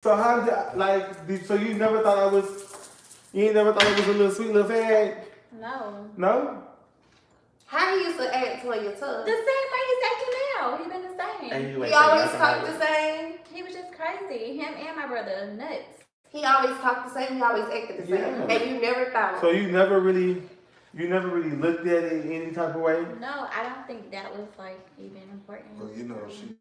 So how did so you never thought you ain't never thought it was a little sweet little fag? No. No? How he used to act when you took? The same way he's acting now. He been the same. And you He ain't always say talked nothing the same. He was just crazy. Him and my brother, nuts. He always talked the same. He always acted the same. Yeah. And you never thought. So you never really looked at it any type of way? No, I don't think that was like even important. Well, you know, she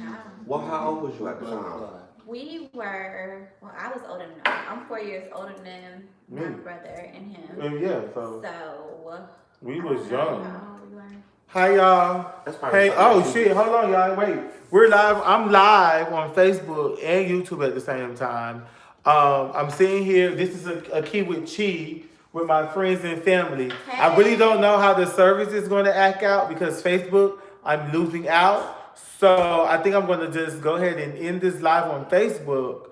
No. Well, how old was you at the time? We were, well, I was older than him. I'm 4 years older than my Me. brother and him. And yeah, so So, we I was don't know young. how old we were. Hi y'all. That's probably Hey, something oh shit, hold on y'all, wait. We're live, I'm live on Facebook and YouTube at the same time. I'm sitting here, this is a Kee Wt Che with my friends and family. I really don't know how the service is going to act out because Facebook, I'm losing out. So I think I'm going to just go ahead and end this live on Facebook.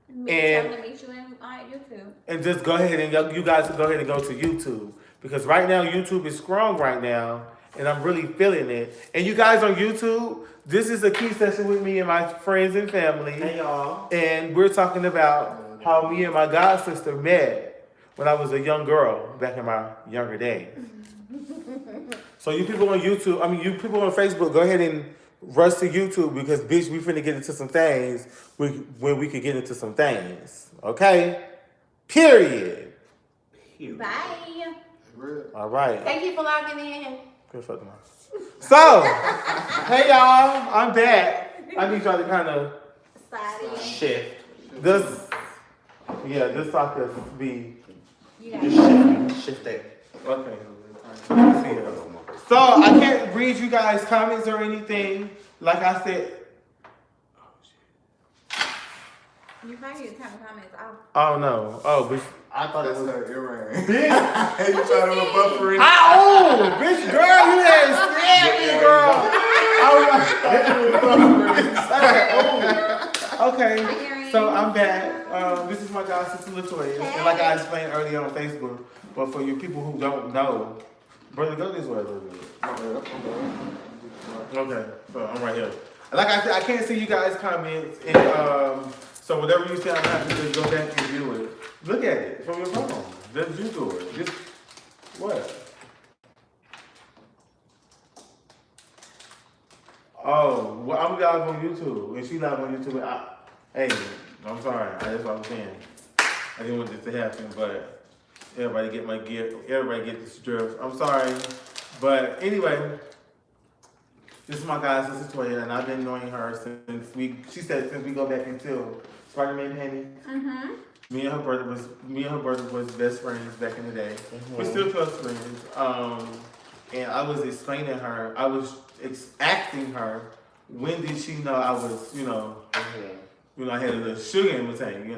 Tell him to meet you on YouTube. And just go ahead and you guys can go ahead and go to YouTube. Because right now, YouTube is strong right now. And I'm really feeling it. And you guys on YouTube, this is a Kee session with me and my friends and family. Hey y'all. And we're talking about how me and my god sister met when I was a young girl back in my younger days. So you people on YouTube, you people on Facebook, go ahead and rush to YouTube because bitch, we finna get into some things when we could get into some things. Okay? Period. Bye. All right. Thank you for logging in. Good fucking mouth. So, hey y'all, I'm back. I need y'all to kind of Shift. this so I could be You got Just it. shift it. okay. Let me see it. So I can't read you guys' comments or anything. Like I said, You probably need to turn the comments off. oh no, but I thought it That's was. her earring. Bitch, You trying to buffer it? bitch, girl, you had scared me, girl. Okay, so I'm back. This is my god sister Latoya, and like I explained earlier on Facebook, but for you people who don't know, brother, go this way a little bit. Okay, so I'm right here. Like I said, I can't see you guys' comments, and so whatever you say, I'm happy to go back and view it. Look at it from your phone. Just you do it. Just what? Oh, well, I'm live on YouTube, and she live on YouTube. Hey, I'm sorry. That's what I'm saying. I didn't want this to happen, but everybody get my gift. Everybody get the strips. I'm sorry, but anyway. This is my god sister Toya, and I've been knowing her since we go back until Spider-Man Penny. Mm-hmm. Me and her brother was best friends back in the day. We're still close friends. And I was explaining her, I was asking her, when did she know I was, I had a little sugar in my tank,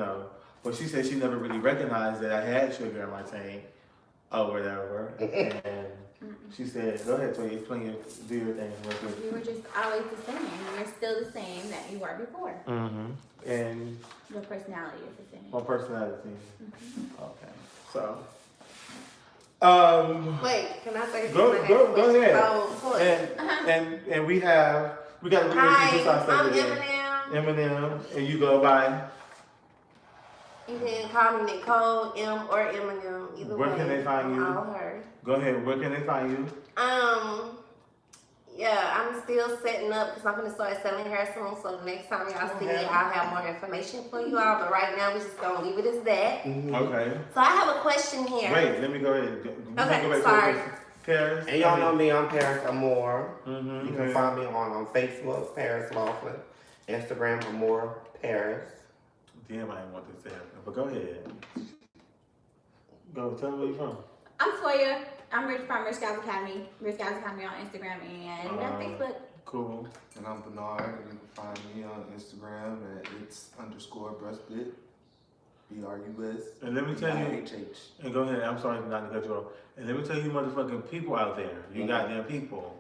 But she said she never really recognized that I had sugar in my tank or whatever. And she said, go ahead, Toya, do your thing. You were just always the same. You're still the same that you were before. Mm-hmm. And Your personality is the same. my personality. Okay. So. Wait, can I say Go ahead. Oh, And we got to reintroduce Hi, ourselves I'm again. Eminem. Eminem, and you go by. You can call me Nicole, M or Eminem. Either Where way. can they find you? All her. Go ahead. Where can they find you? Yeah, I'm still setting up because I'm gonna start selling hair soon. So the next time y'all see me, I'll have more information for you all. But right now, we're just gonna leave it as that. Okay. So I have a question here. Wait, let me go ahead. Okay, sorry. Paris. And y'all know me, I'm Paris Amore. Mm-hmm. You can find me on Facebook, Paris Laughlin. Instagram, Amore Paris. Damn, I didn't want this to happen. But go ahead. Go, tell me where you're from. I'm Toya. I'm Rich from Rich Guys Academy. Rich Guys Academy on Instagram and Facebook. Cool. And I'm Bernard. You can find me on Instagram at its_breastbit. BRUS. And let me tell you, HH. and go ahead, I'm sorry not to cut you off. And let me tell you motherfucking people out there, you goddamn people.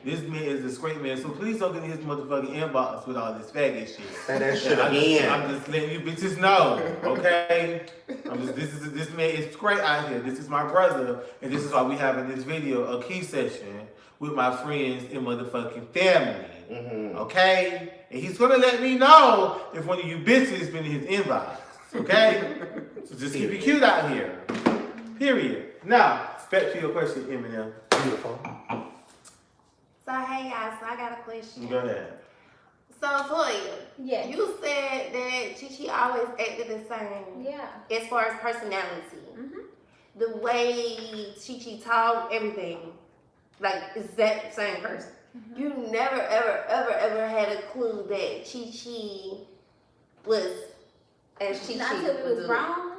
This man is a straight man, so please don't get in his motherfucking inbox with all this faggot shit. Say that shit again. I'm just letting you bitches know, okay? This man is straight out here. This is my brother, and this is why we having this video, a Kee session with my friends and motherfucking family. Okay? And he's gonna let me know if one of you bitches been in his inbox. Okay? So just keep it cute out here. Period. Now, back to your question, Eminem. Beautiful. So hey guys, so I got a question. Go ahead. So Toya, Yes. you said that Chi always acted the same. Yeah. As far as personality. Mhm. The way Chi talked, everything. Like, is that same person? Mm-hmm. You never, ever had a clue that Chi was as Chi Not till we was grown.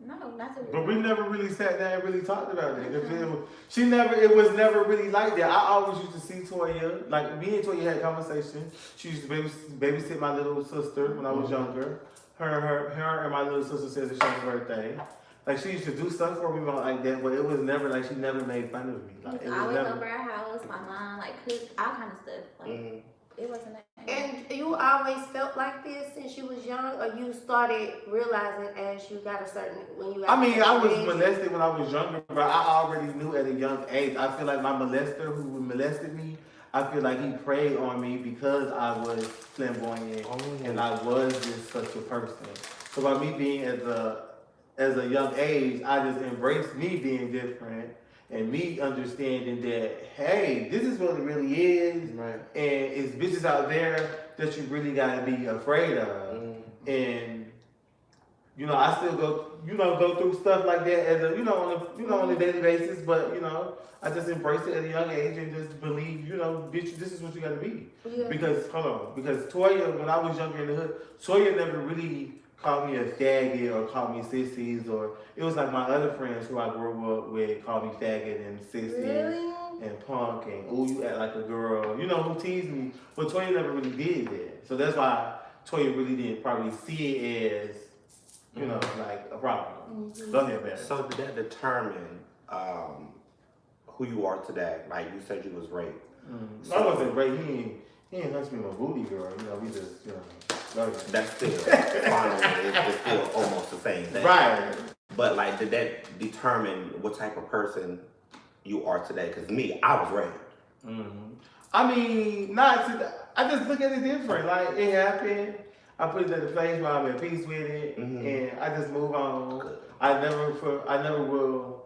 No, not till we But was we never really sat down and really talked about it. It was never really like that. I always used to see Toya, like me and Toya had conversations. She used to babysit my little sister when I was younger. Her and my little sister said the same birthday. Like she used to do stuff for me like that, but it was never like she never made fun of me. Like it was always never. over our house. My mom like cooked all kind of stuff. Like it wasn't that. And you always felt like this since you was young, or you started realizing as you got a certain when you got I mean, I was age? molested when I was younger, but I already knew at a young age. I feel like my molester who molested me, I feel like he preyed on me because I was flamboyant and I was just such a person. So by me being as a young age, I just embraced me being different and me understanding that, hey, this is what it really is. Right. And it's bitches out there that you really gotta be afraid of. And I still go through stuff like that as on a daily basis, but I just embraced it at a young age and just believe, bitch, this is what you gotta be. Yeah. Because Toya, when I was younger in the hood, Toya never really called me a faggot or called me sissies, or it was like my other friends who I grew up with called me faggot and sissy and punk and ooh, you act like a girl, who teased me. But Toya never really did that. So that's why Toya really didn't probably see it as, like a problem. Go ahead, man. So did that determine who you are today? Like you said you was raped. So I wasn't raped. He ain't touched me with my booty, girl. We just, go ahead. That's still finally it's still almost the same thing. Right. But like, did that determine what type of person you are today? Because me, I was raped. I mean, I just look at it different. Like, it happened. I put it in the place where I'm at peace with it, and I just move on. I never will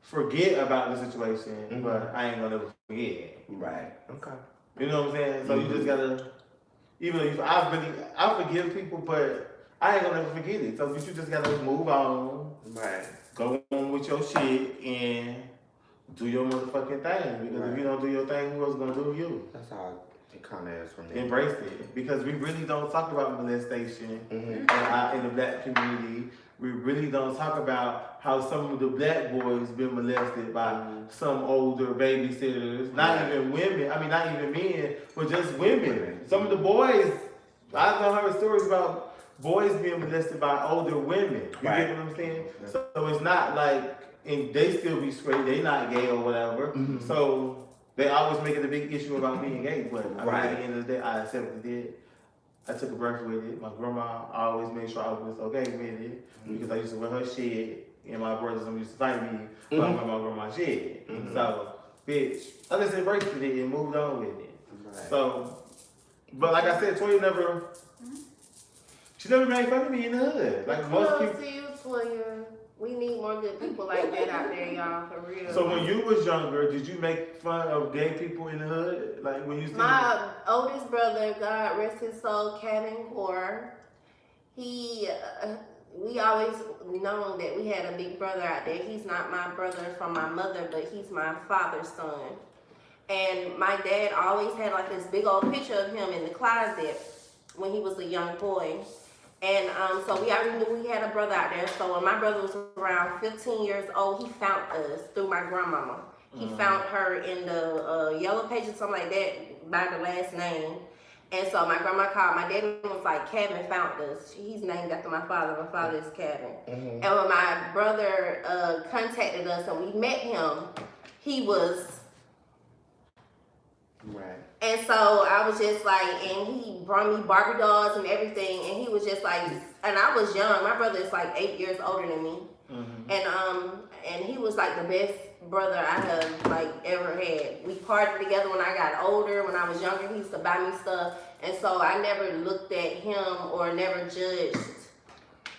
forget about the situation, but I ain't gonna never forget. Right. Okay. You know what I'm saying? So you just gotta, even though I forgive people, but I ain't gonna never forget it. So you just gotta move on. Right. Go on with your shit and do your motherfucking thing. Because if you don't do your thing, who else gonna do you? That's how it kind of is for me. Embrace it. Because we really don't talk about molestation in the black community. We really don't talk about how some of the black boys been molested by some older babysitters. Not even women. I mean, not even men, but just women. Some of the boys, I've heard stories about boys being molested by older women. You get what I'm saying? So it's not like, and they still be straight, they not gay or whatever. So they always make it a big issue about being gay. But I mean, at the end of the day, I accepted it. I took a breath with it. My grandma always made sure I was okay with it because I used to wear her shit, and my brothers used to fight me about wearing my grandma's shit. So, bitch, I just embraced it and moved on with it. Right. So, but like I said, Toya never made fun of me in the hood. Like most people. To you, Toya. We need more good people like that out there, y'all, for real. So when you was younger, did you make fun of gay people in the hood? Like when you see my oldest brother, God rest his soul, Kevin Core, we always known that we had a big brother out there. He's not my brother from my mother, but he's my father's son. And my dad always had like this big old picture of him in the closet when he was a young boy. And so we already knew we had a brother out there. So when my brother was around 15 years old, he found us through my grandmama. He found her in the yellow pages, something like that, by the last name. And so my grandma called my dad and was like, Kevin found us. He's named after my father. My father is Kevin. And when my brother contacted us and we met him, he was... Right. And so I was just like, and he brought me Barbie dolls and everything, and he was just like, and I was young. My brother is like 8 years older than me, and he was like the brother I have like ever had. We partied together when I got older. When I was younger, he used to buy me stuff, and so I never looked at him or never judged,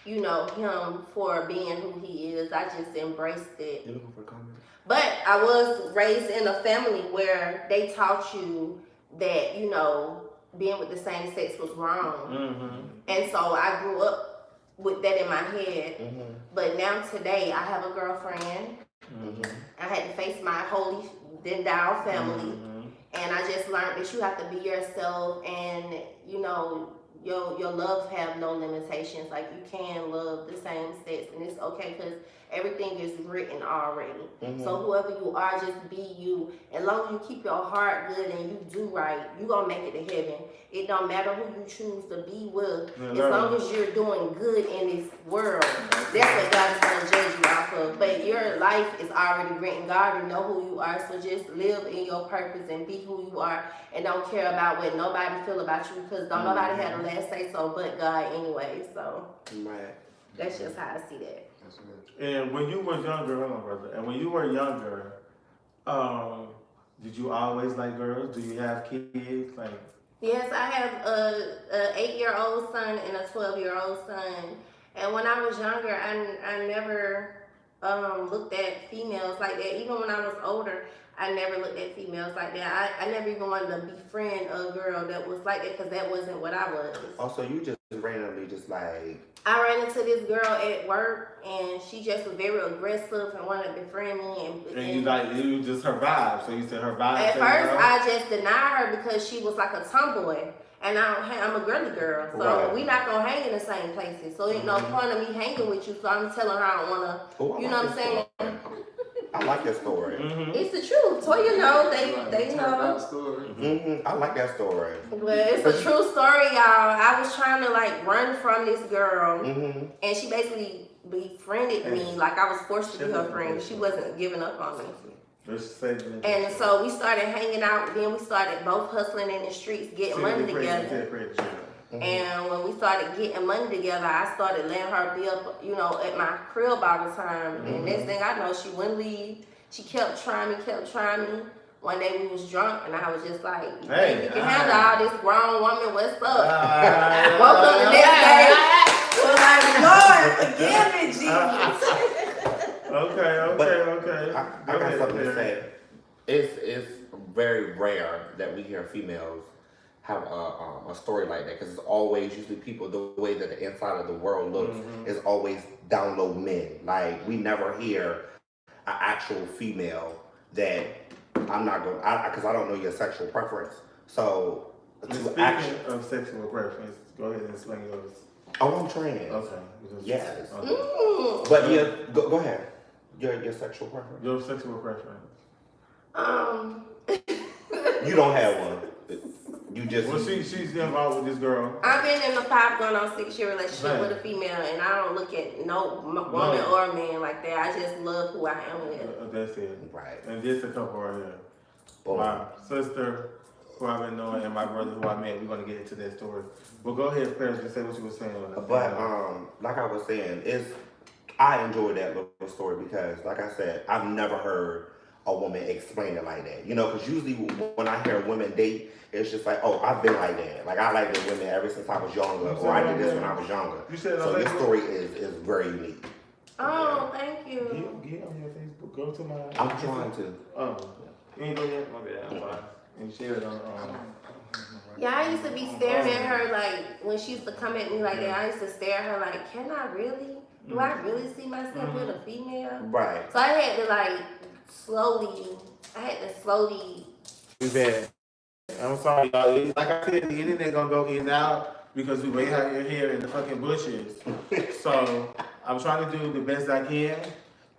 you know, him for being who he is. I just embraced it. You looking for a comment? But I was raised in a family where they taught you that, you know, being with the same sex was wrong. Mm-hmm. And so I grew up with that in my head. Mm-hmm. But now today I have a girlfriend. Mm-hmm. I had to face my holy then down family. Mm-hmm. And I just learned that you have to be yourself, and, you know, your love have no limitations. Like, you can love the same sex, and it's okay because everything is written already. Mm-hmm. So whoever you are, just be you. As long as you keep your heart good and you do right, you gonna make it to heaven. It don't matter who you choose to be with. As long as you're doing good in this world, that's what God is gonna judge you off of. But your life is already written. God already know who you are. So just live in your purpose and be who you are, and don't care about what nobody feel about you, because don't nobody have the last say so but God anyway. So Right. that's just how I see that. That's it. And when you were younger, hold on, brother. And when you were younger, did you always like girls? Do you have kids? Like, Yes, I have a 8-year-old son and a 12-year-old son. And when I was younger, I never looked at females like that. Even when I was older, I never looked at females like that. I never even wanted to befriend a girl that was like that, because that wasn't what I was. Also, you just randomly just like. I ran into this girl at work, and she just was very aggressive and wanted to befriend me. and you just her vibe. So you said her vibe. At first, I just denied her because she was like a tomboy, and I'm a girly girl, so Right. we not gonna hang in the same places. So ain't no point of me hanging with you. So I'm telling her I don't wanna. Oh, You know what I'm saying? I like that story. Mm-hmm. It's the truth. So you know they Turned out know. story. Mm-hmm. I like that story. But it's a true story, y'all. I was trying to like run from this girl, Mm-hmm. and she basically befriended me like I was forced to be her friend. She wasn't giving up on me. And so we started hanging out. Then we started both hustling in the streets, getting money together. And when we started getting money together, I started letting her be up, you know, at my crib all the time. And next thing I know, she wouldn't leave. She kept trying me. One day we was drunk, and I was just like, Hey, you can handle all this grown woman, what's up? Woke up the next day, was like, Lord, forgive me, Jesus. Okay. I got something to say. It's very rare that we hear females have a story like that, because it's always usually people, the way that the inside of the world looks is always down low men. Like, we never hear an actual female that I'm not going, because I don't know your sexual preference. So Speaking of sexual preference, go ahead and explain yours. Oh, I'm trans. Okay. Yes. Mm. But yeah, go ahead. Your sexual preference. Your sexual preference. You don't have one. You just. Well, she's involved with this girl. I've been in a 5 going on 6-year relationship with a female, and I don't look at no woman or man like that. I just love who I am with. That's it. Right. And just a couple right here. Boom. My sister, who I've been knowing, and my brother, who I met. We're gonna get into that story. But go ahead, Paris, just say what you were saying. But like I was saying, I enjoyed that little story because, like I said, I've never heard a woman explain it like that. You know, because usually when I hear women date, it's just like, oh, I've been like that. Like, I liked the women ever since I was younger, or I did this when I was younger. You said so your story is very unique. Oh, thank you. Get on your Facebook. Go to my. I'm trying to. Oh, you ain't go yet? My bad. I'm fine. And share it on. Yeah, I used to be staring at her like, when she used to come at me like that, I used to stare at her like, can I really? Do I really see myself with a female? Right. So I had to like slowly. It's bad. I'm sorry, y'all. Like I said, the internet gonna go in and out because we way out here in the fucking bushes. So I'm trying to do the best I can,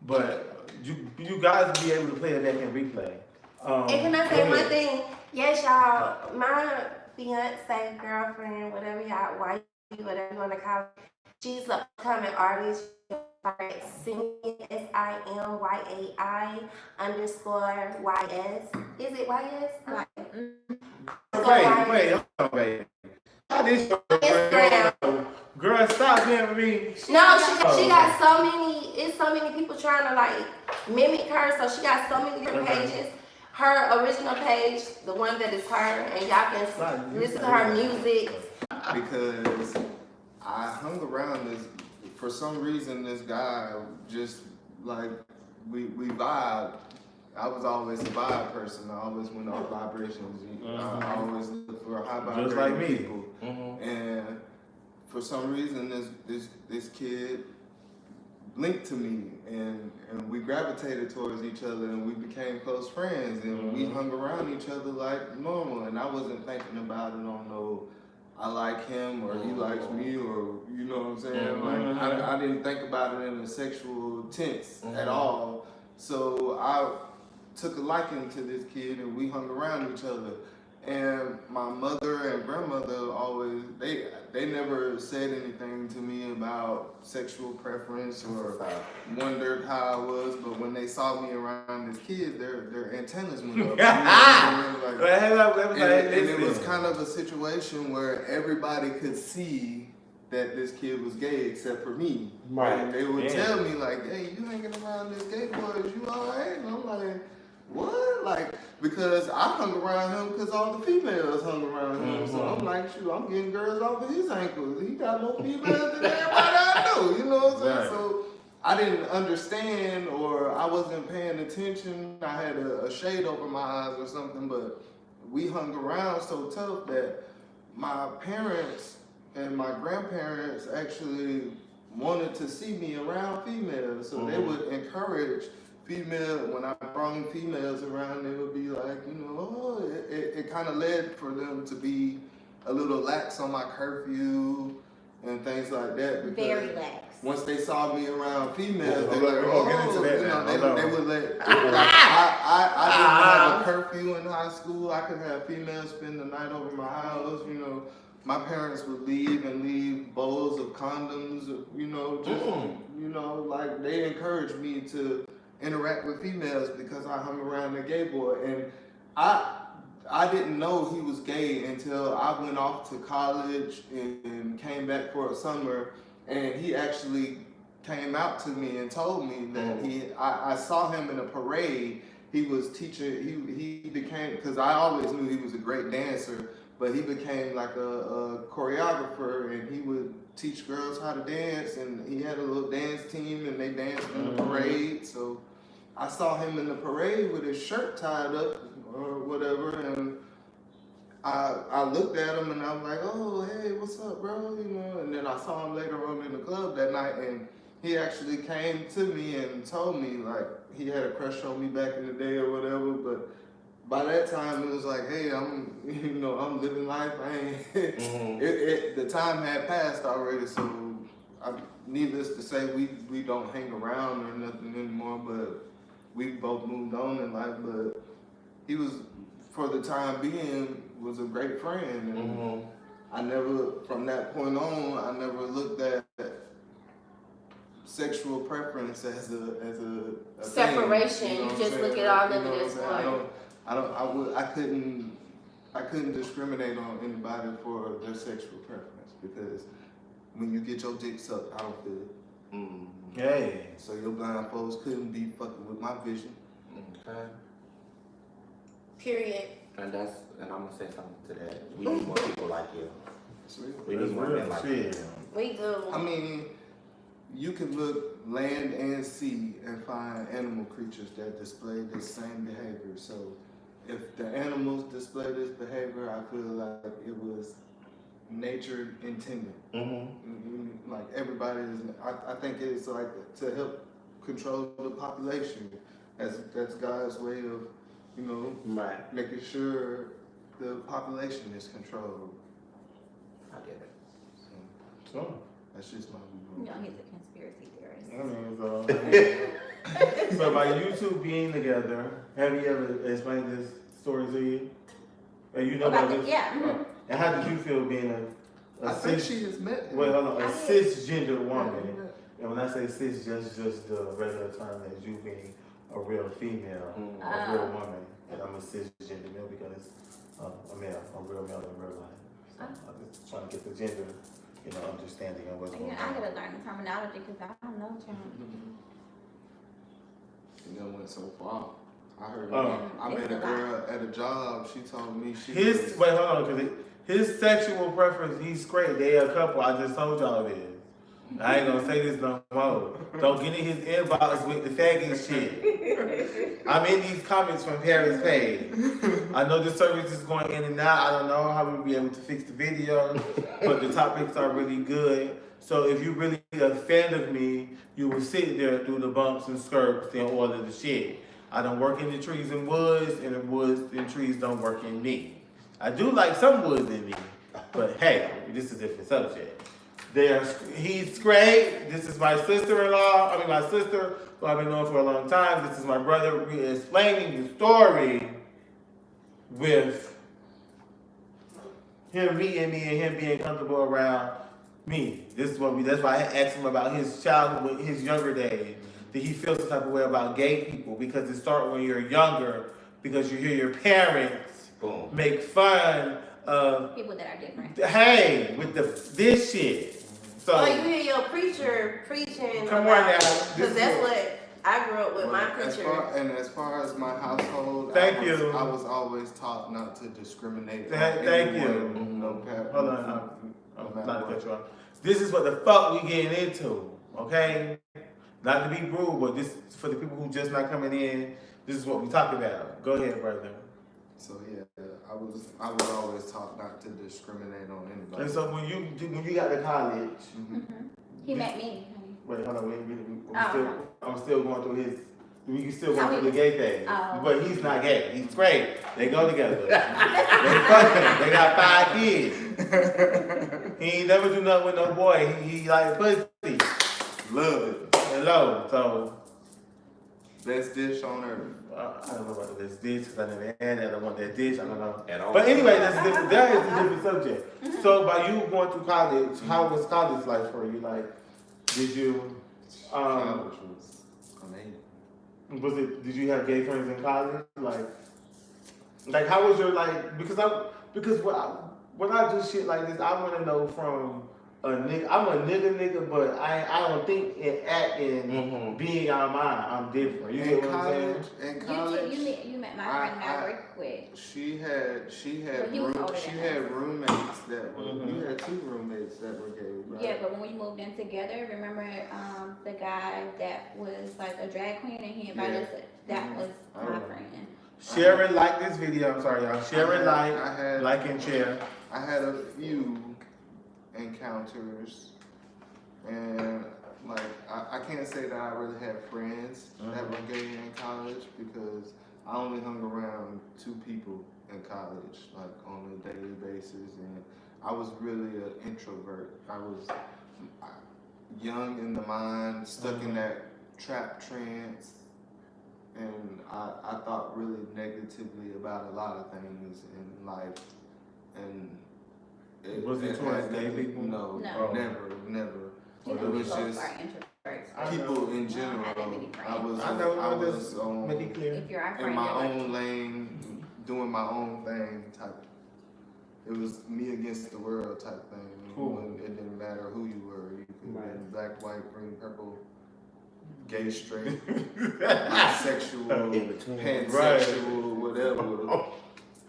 but you guys be able to play it back and replay. And can I say one thing? Yes, y'all, my fiance, girlfriend, whatever y'all, wife, whatever you want to call it, she's an upcoming artist. Singing SIMYAI_YS. Is it YS? Wait, wait. How this Instagram. Girl, stop being with me. No, she got so many. It's so many people trying to like mimic her. So she got so many different pages. Her original page, the one that is her, and y'all can listen to her music. Because I hung around this, for some reason, this guy just like, we vibed. I was always a vibe person. I always went off vibrations. I always looked for high vibrating Just like me. people. And for some reason, this kid linked to me, and we gravitated towards each other, and we became close friends, and we hung around each other like normal. And I wasn't thinking about it on no, I like him or he likes me, or you know what I'm saying. Like I didn't think about it in a sexual tense at all. So I took a liking to this kid, and we hung around each other. And my mother and grandmother always, they never said anything to me about sexual preference or wondered how I was, but when they saw me around this kid, their antennas went up. You know what I mean? And it was kind of a situation where everybody could see that this kid was gay except for me. Right. And they would tell me like, hey, you hanging around this gay boy, is you alright? And I'm like, what? Like, because I hung around him because all the females hung around him. So I'm like, shoot, I'm getting girls off of his ankles. He got more females than everybody I know. You know what I'm saying? Right. So I didn't understand, or I wasn't paying attention. I had a shade over my eyes or something, but we hung around so tough that my parents and my grandparents actually wanted to see me around females. So they would encourage female, when I brought females around, they would be like, you know, oh, it kind of led for them to be a little lax on my curfew and things like that. Because Very lax. once they saw me around females, they were like, we'll get into that you know, now. they would let, like, I didn't have a curfew in high school. I could have females spend the night over my house, you know. My parents would leave bowls of condoms, you know, just, you know, like they encouraged me to interact with females because I hung around a gay boy. And I didn't know he was gay until I went off to college and came back for a summer, and he actually came out to me and told me that I saw him in a parade. He was teaching, he became, because I always knew he was a great dancer, but he became like a choreographer, and he would teach girls how to dance, and he had a little dance team, and they danced in the parade. So I saw him in the parade with his shirt tied up or whatever, and I looked at him and I was like, oh, hey, what's up, bro? You know, and then I saw him later on in the club that night, and he actually came to me and told me like he had a crush on me back in the day or whatever, but by that time it was like, hey, I'm living life. I ain't. The time had passed already, so needless to say, we don't hang around or nothing anymore. But we both moved on in life. But he was, for the time being, was a great friend, and I never, from that point on, I never looked at sexual preference as a Separation. Thing, you know You just what I'm look saying? at all You of know it what as I'm saying? one. I couldn't discriminate on anybody for their sexual preference, because when you get your dick sucked, I don't feel it. Hey. So your blind folks couldn't be fucking with my vision. Okay. Period. And I'm gonna say something to that. We need more people like you. It's real. We need more men like you. We do. I mean, you can look land and sea and find animal creatures that display the same behavior. So if the animals display this behavior, I feel like it was nature intended. Like everybody is, I think it's like to help control the population. That's God's way of, making sure the population is controlled. I get it. So, That's just my You view. know, he's a conspiracy theorist. I mean, so by you two being together, have you ever explained this story to you? Or you know about this? Yeah. And how did you feel being a I think she has met him. Wait, hold on, a I did. cisgender woman? And when I say cis, just the regular term as you being a real female, a real woman, and I'm a cisgender male because a male, a real male in real life. So I'm just trying to get the gender, understanding of what's going I on. gotta learn the terminology because I don't know, child. It done went so far. I heard. Oh. I met a girl at a job. She told me she. Wait, hold on, because his sexual preference, he's straight. They a couple. I just told y'all this. I ain't gonna say this no more. Don't get in his inbox with the faggot shit. I'm in these comments from Paris page. I know the service is going in and out. I don't know how we'll be able to fix the video, but the topics are really good. So if you're really a fan of me, you will sit there through the bumps and skirts and all of the shit. I don't work in the trees and woods, and the woods and trees don't work in me. I do like some woods in me, but hey, this is a different subject. He's great. This is my sister-in-law. My sister, who I've been knowing for a long time. This is my brother. We're explaining the story with him meeting me and him being comfortable around me. That's why I asked him about his childhood, his younger days. Did he feel some type of way about gay people? Because it starts when you're younger, because you hear your parents make fun of people that are different. Hey, with this shit. So you hear your preacher preaching. Come on now. Because that's what I grew up with, my preacher. As far as my household, I was always taught not to discriminate. Thank you. No pattern. Hold on, I'm not to cut you off. This is what the fuck we getting into, okay? Not to be rude, but this for the people who just not coming in. This is what we talk about. Go ahead, brother. So yeah, I was always taught not to discriminate on anybody. And so when you got to college, He met me. wait, hold on, Oh. I'm still going through his. We can still go through the gay thing, Oh. but he's not gay. He's straight. They go together. They fucking. They got 5 kids. He ain't never do nothing with no boy. He like pussy. Love it. Hello. So Best dish on earth. I don't know about this dish because I never had that. I want that dish. I don't know. At all. But anyway, that is a different subject. So by you going through college, how was college life for you? Like, did you? College was amazing. Did you have gay friends in college? Like how was your because when I do shit like this, I want to know from a nigga. I'm a nigga, but I don't think in acting being out of mind. I'm different. You get what I'm saying? In college, You met my friend that I worked with. She had roommates that were. You had 2 roommates that were gay, right? Yeah, but when we moved in together, remember the guy that was like a drag queen and he invited us? That was my friend. Share and like this video. I'm sorry, y'all. Share and like and share. I had a few encounters, and like I can't say that I really had friends that were gay in college because I only hung around 2 people in college, like on a daily basis, and I was really an introvert. I was young in the mind, stuck in that trap trance, and I thought really negatively about a lot of things in life, and Was it towards gay people? No, No. never. You know, It we was both just are introverts. people in I don't general. have that many friends. I was Make it clear. If you're our in friend, my you're lucky. own lane, doing my own thing type. It was me against the world type thing. Cool. When it didn't matter who you were. You could be black, white, green, purple, gay, straight, bisexual, In between. pansexual, whatever.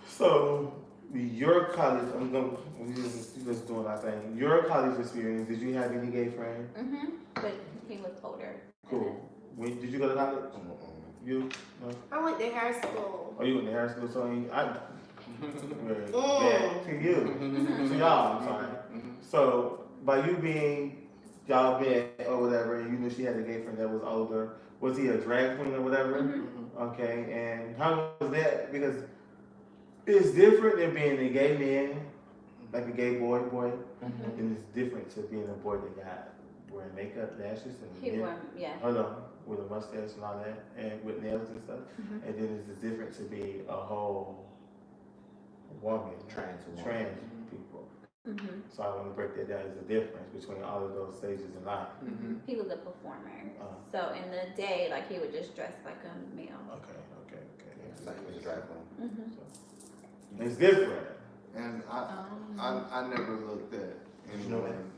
So your college, we just doing our thing. Your college experience. Did you have any gay friends? But he was older. Cool. When did you go to college? You? No? I went to hair school. Oh, you went to high school, so to you. To y'all, I'm sorry. So, by you being, y'all met or whatever, and you knew she had a gay friend that was older, was he a drag queen or whatever? Okay, and how was that? Because it's different than being a gay man, like a gay boy, and it's different to being a boy that got wearing makeup, lashes, and hold on, with a mustache and all that, and with nails and stuff. And then it's different to be a whole woman, trans people. So I want to break that down as a difference between all of those stages in life. He was a performer. So in the day, like he would just dress like a male. Okay. It's like a drag queen. It's different. And I never looked at anyone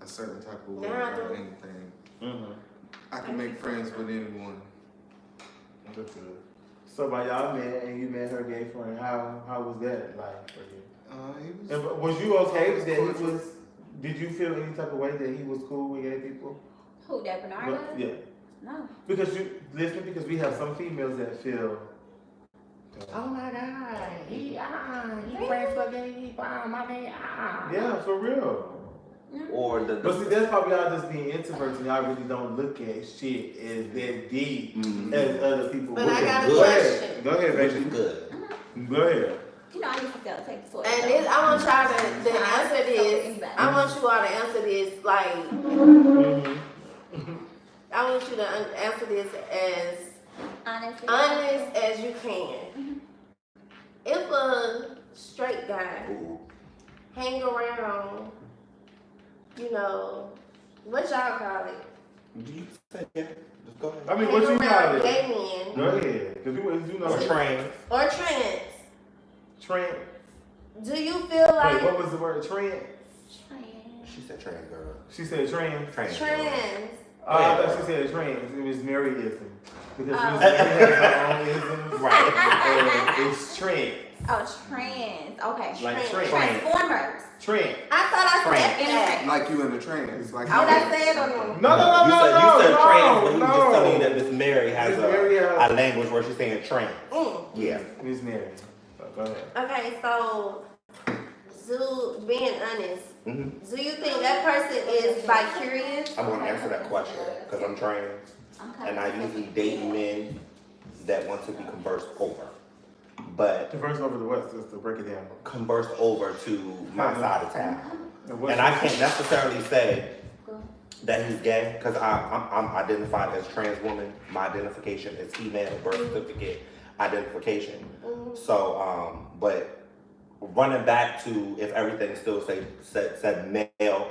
a certain type of way Yeah, I or do. anything. I can make friends with anyone. That's good. So by y'all met and you met her gay friend, how was that like for you? He And was you okay with that he was? Did you feel any type of way that he was cool with gay people? Who, that Bernard was? Yeah. No. Because because we have some females that feel. Oh my God, he friends with gay, my man, Yeah, for real. Or But see, that's probably y'all just being introverts and y'all really don't look at shit as that deep as other people. But would. I got a Go question. ahead. Go ahead, which baby. is good. Go ahead. You know, I used to sell take the toilet. And this, I want y'all to answer this. I want you all to answer this like, I want you to answer this as honest as you can. If a straight guy hang around, you know, what y'all call it? Do you say yeah? Just go ahead. I mean, Hang what you around call it? gay men Go ahead. Because you know. Or trans. or trans. Trans. Do you feel like Wait, what was the word? Trans? She said trans girl. She said trans. Trans. trans? I thought she said trans. It was Maryism. Because Miss Mary has her own isms. Right. And it's trans. Oh, trans. Okay. Like Trans. trans. Transformers. Trans. I thought I said Trans. that. like you in the trans. Like Did I say it or no? No. You said trans, but he was no. just telling you that Miss Mary has Miss Mary a language where she's saying trans. Yeah. Miss Mary. So, go ahead. Okay, so being honest, Mm-hmm. do you think that person is bi-curious? I'm gonna answer that question because I'm trans, Okay. and I usually date men that want to be conversed over, but Converse over the West, just to break it down. conversed over to my side of town. what's And I can't necessarily say that he's gay because I'm identified as trans woman. My identification is female, birth certificate identification. So, but running back to if everything still said male,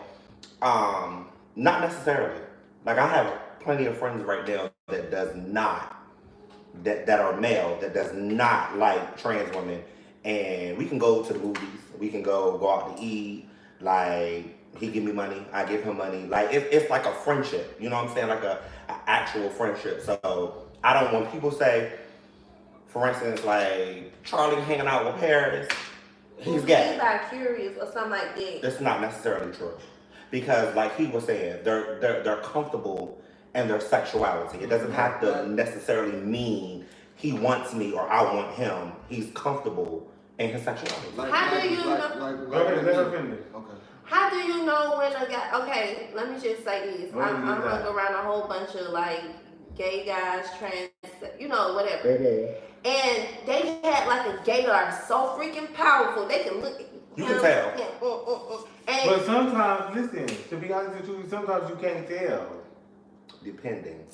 not necessarily. Like I have plenty of friends right now that does not, that are male, that does not like trans women, and we can go to the movies, we can go out to eat, like he give me money, I give him money, like it's like a friendship, you know what I'm saying, like a actual friendship. So I don't, when people say, for instance, like Charlie hanging out with Paris, he's gay. He's bi-curious or something like that. That's not necessarily true, because like he was saying, they're comfortable in their sexuality. It doesn't have to necessarily mean he wants me or I want him. He's comfortable in his sexuality. How do you know? Go ahead, let her finish. Okay. How do you know when a guy? Okay, let me just say this. I hung around a whole bunch of like gay guys, trans, you know, whatever. And they had like a gaydar so freaking powerful. They can look at You can tell. And But sometimes, listen, to be honest with you, sometimes you can't tell. Depending.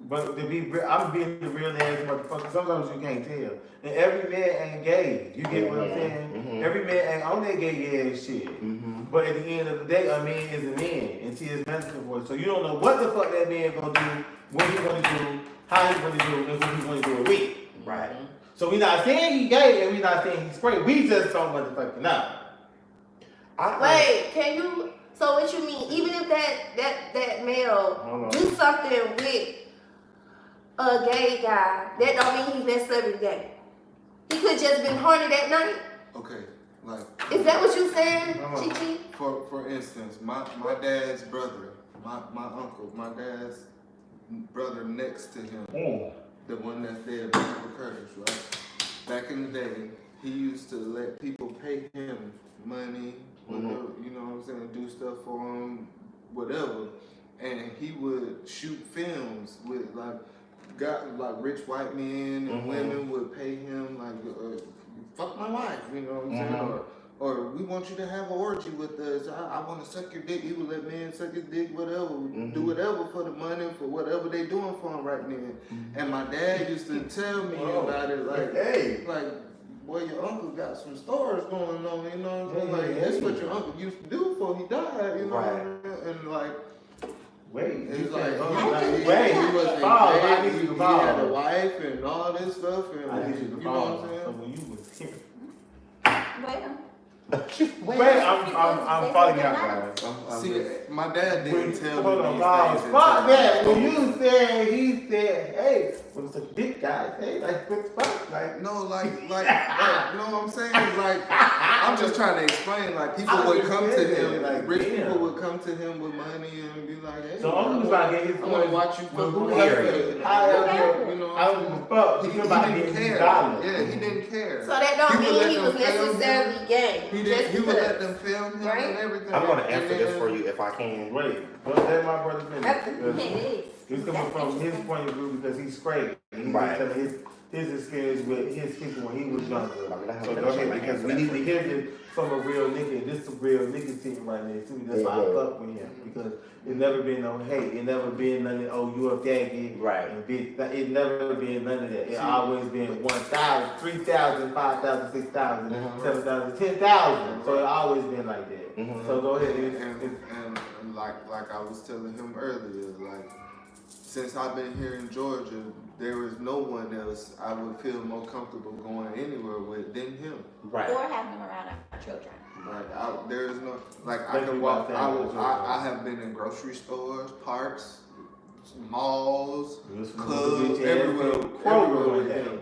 But to be, I'm being the real ass motherfucker. Sometimes you can't tell, and every man ain't gay. You get what I'm saying? Every man ain't on that gay ass shit. But at the end of the day, a man is a man until it's masculine for it. So you don't know what the fuck that man gonna do, what he gonna do, how he gonna do, and what he gonna do it with. Right. So we not saying he gay and we not saying he's straight. We just don't motherfucking know. wait, can you? So what you mean? Even if that male do something with a gay guy, that don't mean he's necessarily gay. He could just been horny that night. Okay. Like. Is that what you saying, Chichi? For instance, my dad's brother, my uncle, my dad's brother next to him, the one that's dead, Michael Curtis, right? Back in the day, he used to let people pay him money, whatever, you know what I'm saying, do stuff for him, whatever. And he would shoot films with like rich white men and women would pay him like, fuck my wife, you know what I'm saying? Or we want you to have an orgy with us. I want to suck your dick. He would let men suck his dick, whatever, do whatever for the money, for whatever they doing for him right then. And my dad used to tell me about it, like, hey, like, boy, your uncle got some stories going on, you know what I'm saying? Like, that's what your uncle used to do before he died, you know what I'm saying? And like, it's like, he wasn't gay, he had a wife and all this stuff, and I need you to you know what I'm saying? So when you was here. Well, Wait, I'm following out, guys. See, my dad didn't tell Hold me on, these pause. things. Fuck until- that. When you said, he said, hey, when it's a big guy, hey, like, what the fuck? Like, No, like, you know what I'm saying? Like, I'm just trying to explain. Like, people would come to him, like, rich damn. people would come to him with money and be like, hey, so I'm just about to get his I want to watch you fuck who with Period. you know I what don't I'm give a fuck. saying? He about to He get didn't his care. dollars. Yeah, he didn't care. So that don't He would mean let he them was film him. necessarily gay. He would let them film him Right? and everything. I'm gonna answer And this then- for you if I can. Wait, don't let my brother It finish. is. He's coming from his point of view because he's straight. And he's Right. telling his experience with his people when he was younger. Let me So finish go ahead my because answer we that need for to you. hear this from a real nigga. This is a real nigga team right there too. That's why I fuck with him because it never been no hate. It never been none of you a faggot. Right. And bitch. It never been none of that. It always been 1,000, 3,000, 5,000, 6,000, 7,000, 10,000. So it always been like that. So go ahead. And like I was telling him earlier, like since I've been here in Georgia, there is no one else I would feel more comfortable going anywhere with than him. Right. Or having them around our children. Like there is no like I Thank can you walk. about that. I have been in grocery stores, parks, malls, clubs, Clubs, everywhere with him.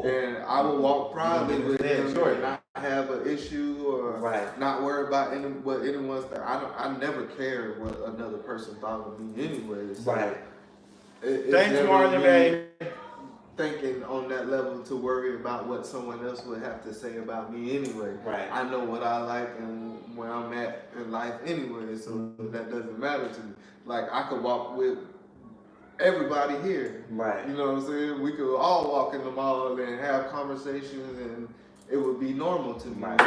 And I would walk proudly with him Sure. and not have an issue or Right. not worry about what anyone's. I never cared what another person thought of me anyway. So Right. it's Thanks, never Marlon, me man. thinking on that level to worry about what someone else would have to say about me anyway. Right. I know what I like and where I'm at in life anyway, so that doesn't matter to me. Like I could walk with everybody here. Right. You know what I'm saying? We could all walk in the mall and have conversations and it would be normal to me. Right.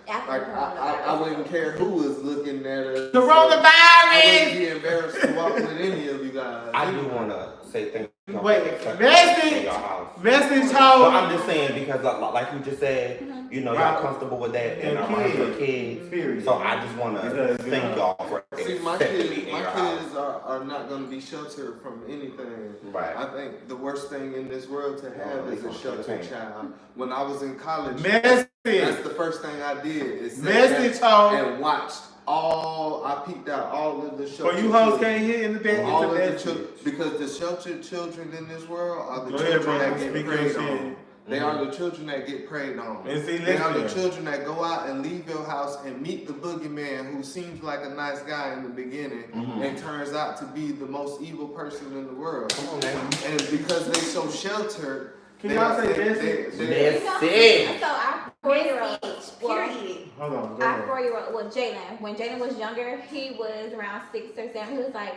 After Like I wouldn't care who was looking at us. Coronavirus! I wouldn't be embarrassed to walk with any of you guys. I do wanna say thank you. Wait, for message! in your house. Message But told. I'm just saying because like you just said, you know, y'all comfortable with that and I'm right for kids. Period. So I just wanna Because, you thank know, y'all for See, my accepting me kids, in my your house. kids are not going to be sheltered from anything. Right. I think the worst thing in this world to have is a sheltered child. When I was in college, Message. that's the first thing I did. Is Message sat told. and watched I peeped out all of the sheltered For you hoes children. can't hear in the bed, All it's of a the message. children, because the sheltered children in this world are the Go ahead, children bro. that get Speak your preyed shit. on. They are the children that get preyed on. And see, They are the listen. children that go out and leave your house and meet the boogeyman who seems like a nice guy in the beginning and turns out to be the most evil person in the world. Come on, man. And because they so sheltered, Can y'all say message? Message. So our 4-year-old, Period. Hold on, go our ahead. 4-year-old, well, Jalen, when Jalen was younger, he was around 6 or 7. He was like,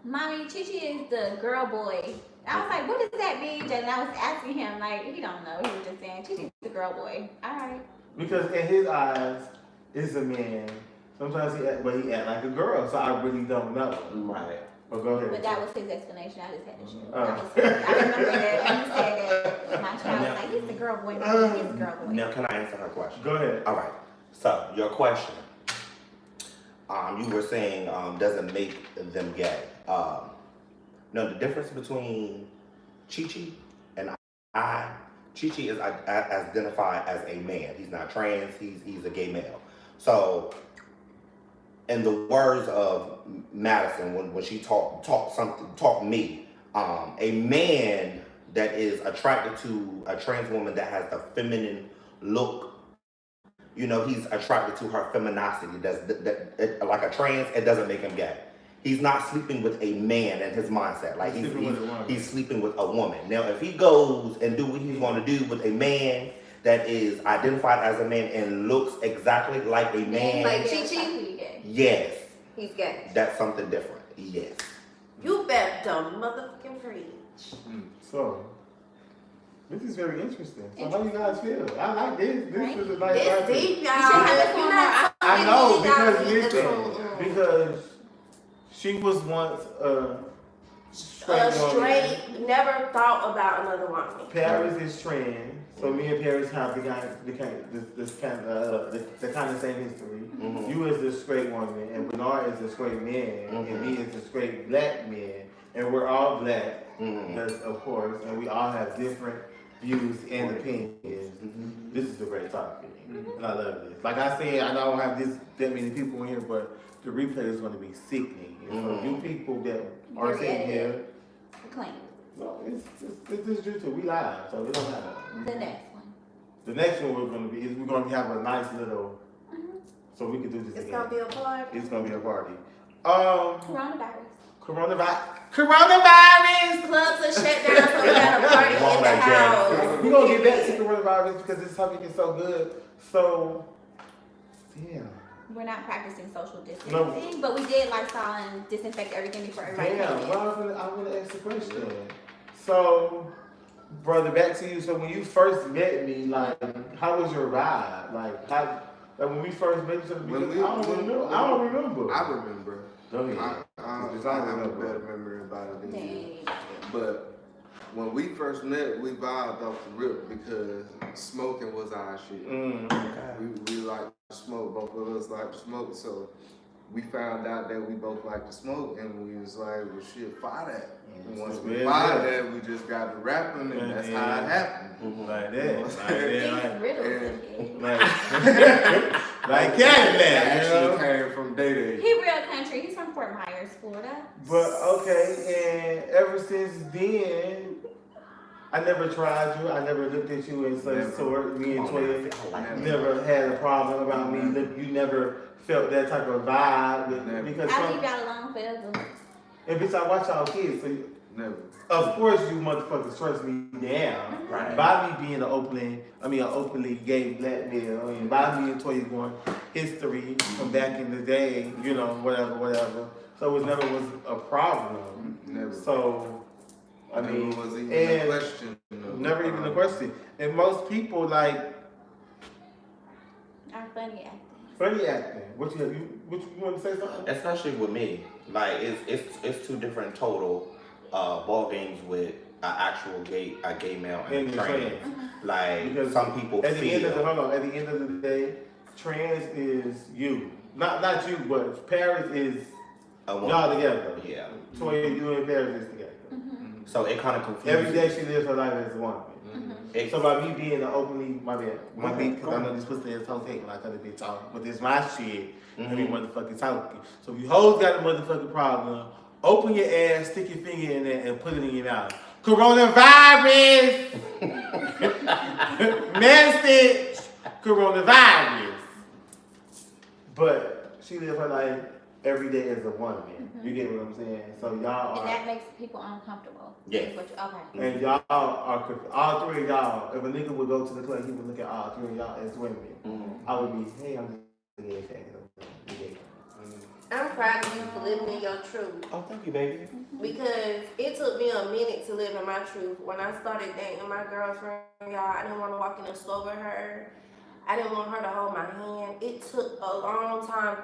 "Mommy, Chichi is the girl boy." I was like, "What does that mean?" Jalen, I was asking him, like, he don't know. He was just saying, "Chichi's the girl boy." All right. Because in his eyes, it's a man. Sometimes he act like a girl, so I really don't know. Right. But go ahead. But that was his explanation. I just had to share. Oh. I remember that when he said that. My child was like, "He's the girl boy." No, he's the girl boy. Now can I answer her question? Go ahead. All right. So your question, you were saying doesn't make them gay. No, the difference between Chi-Chi and I, Chi-Chi is identified as a man. He's not trans. He's a gay male. So, in the words of Madison, when she taught me, a man that is attracted to a trans woman that has the feminine look. You know, he's attracted to her femininity. Like a trans, it doesn't make him gay. He's not sleeping with a man in his mindset. Like he's sleeping with a woman. Now, if he goes and do what he's going to do with a man that is identified as a man and looks exactly like a man, Like Yeah, Chi-Chi? like gay. yes, He's gay. that's something different. Yes. You better motherfucking preach. So, this is very interesting. So, how you guys feel? I like this. This is a nice It's topic. deep, y'all. You should have If this you're one not I know, talking, y'all because need to listen, tune in. because she was once a straight woman. Straight, never thought about another woman. Paris is trans, so me and Paris have the kind of same history. Mhm. You is the straight woman, and Bernard is the straight man, and me is the straight black man, and we're all black, Mhm. that's of course, and we all have different views and opinions. This is a great topic, and I love this. Like I said, I don't have that many people in here, but the replay is going to be sickening. And so you people that are Very sitting here, edited. Clean. no, it's YouTube. We live, so it don't matter. The next one. The next one we're going to be is we're going to have a nice little, so we can do this It's again. gonna be a party. It's going to be a party. Coronavirus. Coronavirus. Clubs are shut down, so we got a party in the house. We're gonna get back to coronavirus because this topic is so good. So, damn. We're not practicing social distancing, No. but we did Lysol and disinfect everything before everybody Damn. came in. Well, I want to ask a question. So, brother, back to you. So, when you first met me, like, how was your vibe? Like when we first met each other, because I don't remember. I remember. Go ahead. I Because have a better memory about it than you. Dang. But when we first met, we vibed off the rip because smoking was our shit. We like to smoke. Both of us like to smoke. So we found out that we both like to smoke, and we was like, well, shit, fire that. And once we fired that, we just got to rapping, and that's how it happened. Like that. Like that. These riddles again. Like Cadillac, That you know? actually came from Day He real country. He's from Fort Myers, Florida. But okay, and ever since then, I never tried you. I never looked at you in such sort. Me and Toya never had a problem about me. Look, you never felt that type of vibe with because I leave y'all alone forever. and bitch, I watch y'all kids, so Never. of course you motherfuckers trust me down. Right. By me being an openly gay black male, and by me and Toya going history from back in the day, you know, whatever. So it never was a problem. Never. So, I mean, Never was even and a question. never even a question. And most people like Our funny acting. funny acting. What you want to say something? Especially with me, like it's two different total ball games with an actual gay male and And trans. trans. Like Because some people At the end of the feel. at the end of the day, trans is you. Not you, but Paris is A woman. y'all together. Yeah. Toya, you and Paris is together. So it kind of confuses. Every day she lives her life as a woman. It- So by me being an openly, my beat, because I know this pussy is so taking like other bitch talking, but this my shit, and we motherfucking talking. So if you hoes got a motherfucking problem, open your ass, stick your finger in there, and put it in your mouth. Coronavirus! Message! Coronavirus! But she lives her life every day as a woman. You get what I'm saying? So y'all And are. that makes people uncomfortable. Yeah. Is what you- okay. And y'all are, all three of y'all, if a nigga would go to the club, he would look at all three of y'all as women. I would be, hey, I'm just a gay fan. I'm proud of you for living in your truth Oh, thank you, baby. because it took me a minute to live in my truth. When I started dating my girlfriend, y'all, I didn't want to walk in the store with her. I didn't want her to hold my hand. It took a long time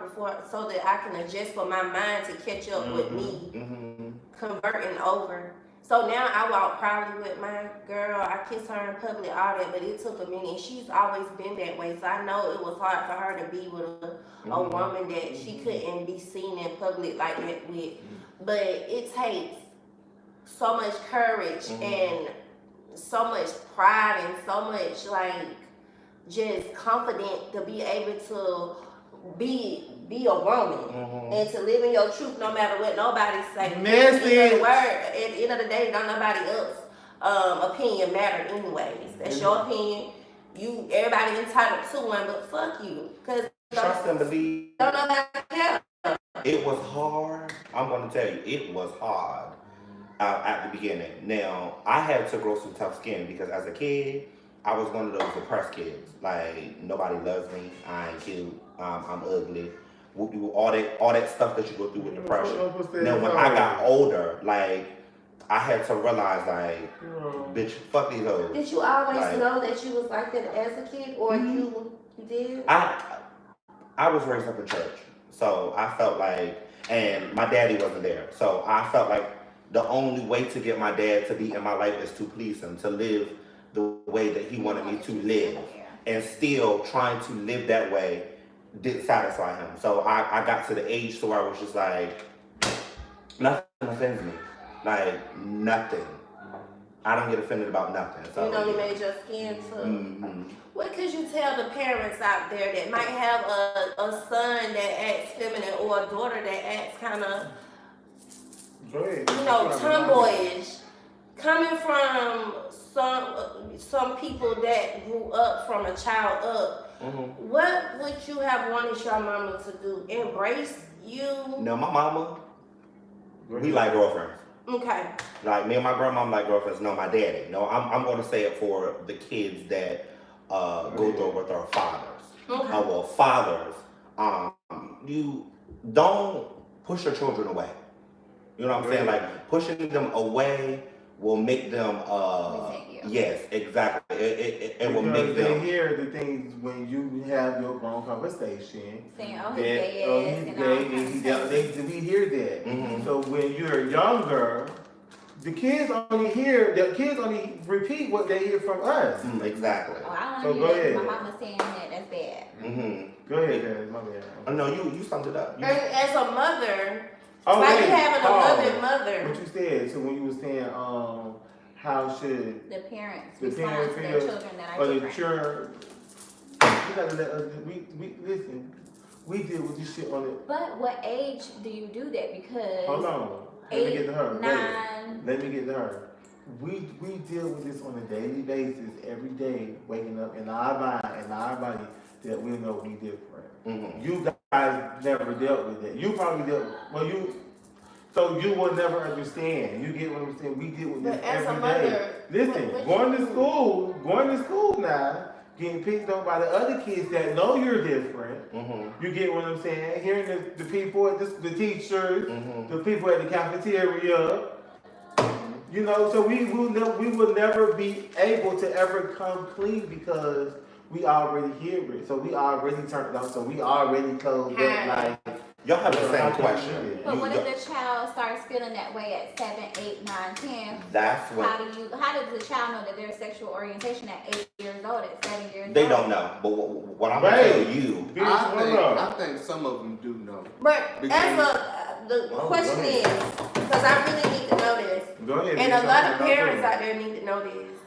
so that I can adjust for my mind to catch up with me converting over. So now I walk proudly with my girl. I kiss her in public, all that, but it took a minute. She's always been that way, so I know it was hard for her to be with a woman that she couldn't be seen in public like that with. But it takes so much courage and so much pride and so much like just confident to be able to be a woman and to live in your truth no matter what nobody say. Message. At the end of the day, don't nobody else opinion matter anyways. That's your opinion. Everybody entitled to one, but fuck you. Cause Trust and believe. don't nobody care. It was hard. I'm gonna tell you, it was hard at the beginning. Now I had to grow some tough skin because as a kid, I was one of those depressed kids. Like nobody loves me. I ain't cute. I'm ugly. All that stuff that you go through with depression. Now when I got older, like I had to realize, like, bitch, fuck these hoes. Did you always Like- know that you was like that as a kid, or you did? I was raised up in church, so I felt like, and my daddy wasn't there, so I felt like the only way to get my dad to be in my life is to please him, to live the way that he wanted me to live, and still trying to live that way didn't satisfy him. So I got to the age to where I was just like, nothing offends me, like nothing. I don't get offended about nothing. So It only made your skin too. Mhm. What could you tell the parents out there that might have a son that acts feminine or a daughter that acts kind of, Go ahead. tomboyish, coming from some people that grew up from a child up? What would you have wanted your mama to do? Embrace you? No, my mama, Go we ahead. like girlfriends. Okay. Like me and my grandma like girlfriends. No, my daddy. No, I'm going to say it for the kids that go through it with their fathers. Okay. Well, fathers, you don't push your children away. You know what I'm saying? Like pushing them away will make them. Resent you. Yes, exactly. It will make Because them. they hear the things when you have your grown conversation. Saying, oh, That, he's gay oh, ass he's and gay, all and kinds he, of stuff. we hear that. Mhm. So when you're younger, the kids only repeat what they hear from us. Exactly. Oh, I So don't go want to hear ahead. my mama saying that. That's bad. Go ahead, Dad. My bad. Oh, no, you summed it up. And as a mother, Oh, like wait. having another mother. What you said? So when you were saying, how should The parents the respond parents to their feel, children that or are the different. children? You gotta let us. We listen. We deal with this shit on it. But what age do you do that? Because Hold on. Let me get to her. 9. Let me get to her. We deal with this on a daily basis, every day, waking up in our mind, in our body, that we know we different. You guys never dealt with it. You probably dealt. So you will never understand. You get what I'm saying? We deal with this But as a every mother, day. Listen, what going you to do? school now, getting picked up by the other kids that know you're different. You get what I'm saying? Hearing the people at the teachers, the people at the cafeteria. You know, so we will never be able to ever come clean because we already hear it. So we already turned on. So we already closed up. Like, Y'all have the how same can question. we do that? But what if the child starts feeling that way at 7, 8, 9, 10? That's what How does the child know that their sexual orientation at 8 years old, at 7 years old? they don't know. But what I'm gonna tell you, I think some of them do know. But Because- the Oh, question go is, ahead. because I really need to know this, Go ahead. and bitch, a lot of I'm parents not out there need to know this.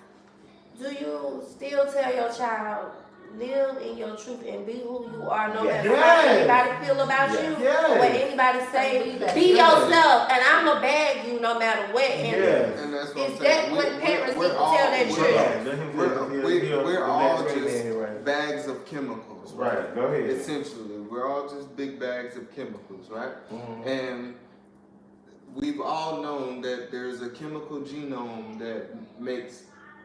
Do you still tell your child, live in your truth and be who you are, no matter how Yes. anybody feel about Yes. you, Yes. or what anybody say? Yes. Be Yes. yourself, and I'ma bag you no matter what. And Yes. And that's what is I'm that saying. what parents need to all- tell their we're children? Yeah, let him We're all just anyway. bags of chemicals, Right, go ahead. Essentially, we're all just big bags of chemicals, right? And we've all known that there's a chemical genome that makes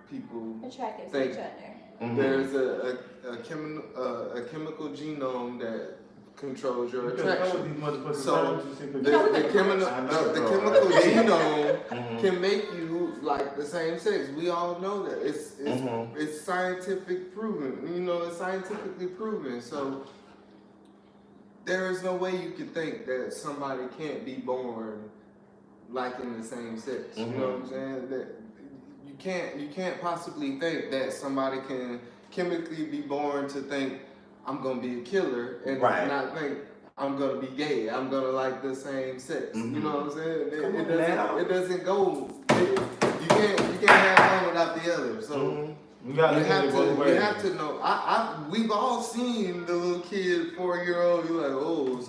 people. Attracted to Thank each you. other. There's a chemical genome that controls your attraction. So the chemical genome can make you like the same sex. We all know that. It's scientific proven. You know, it's scientifically proven. So there is no way you can think that somebody can't be born liking the same sex. You know what I'm saying? That you can't possibly think that somebody can chemically be born to think I'm gonna be a killer and not think I'm gonna be gay. I'm gonna like the same sex. You know what I'm saying? It doesn't go. You can't have one without the other. So you have to know. We've all seen the little kid, 4-year-old. You're like, oh,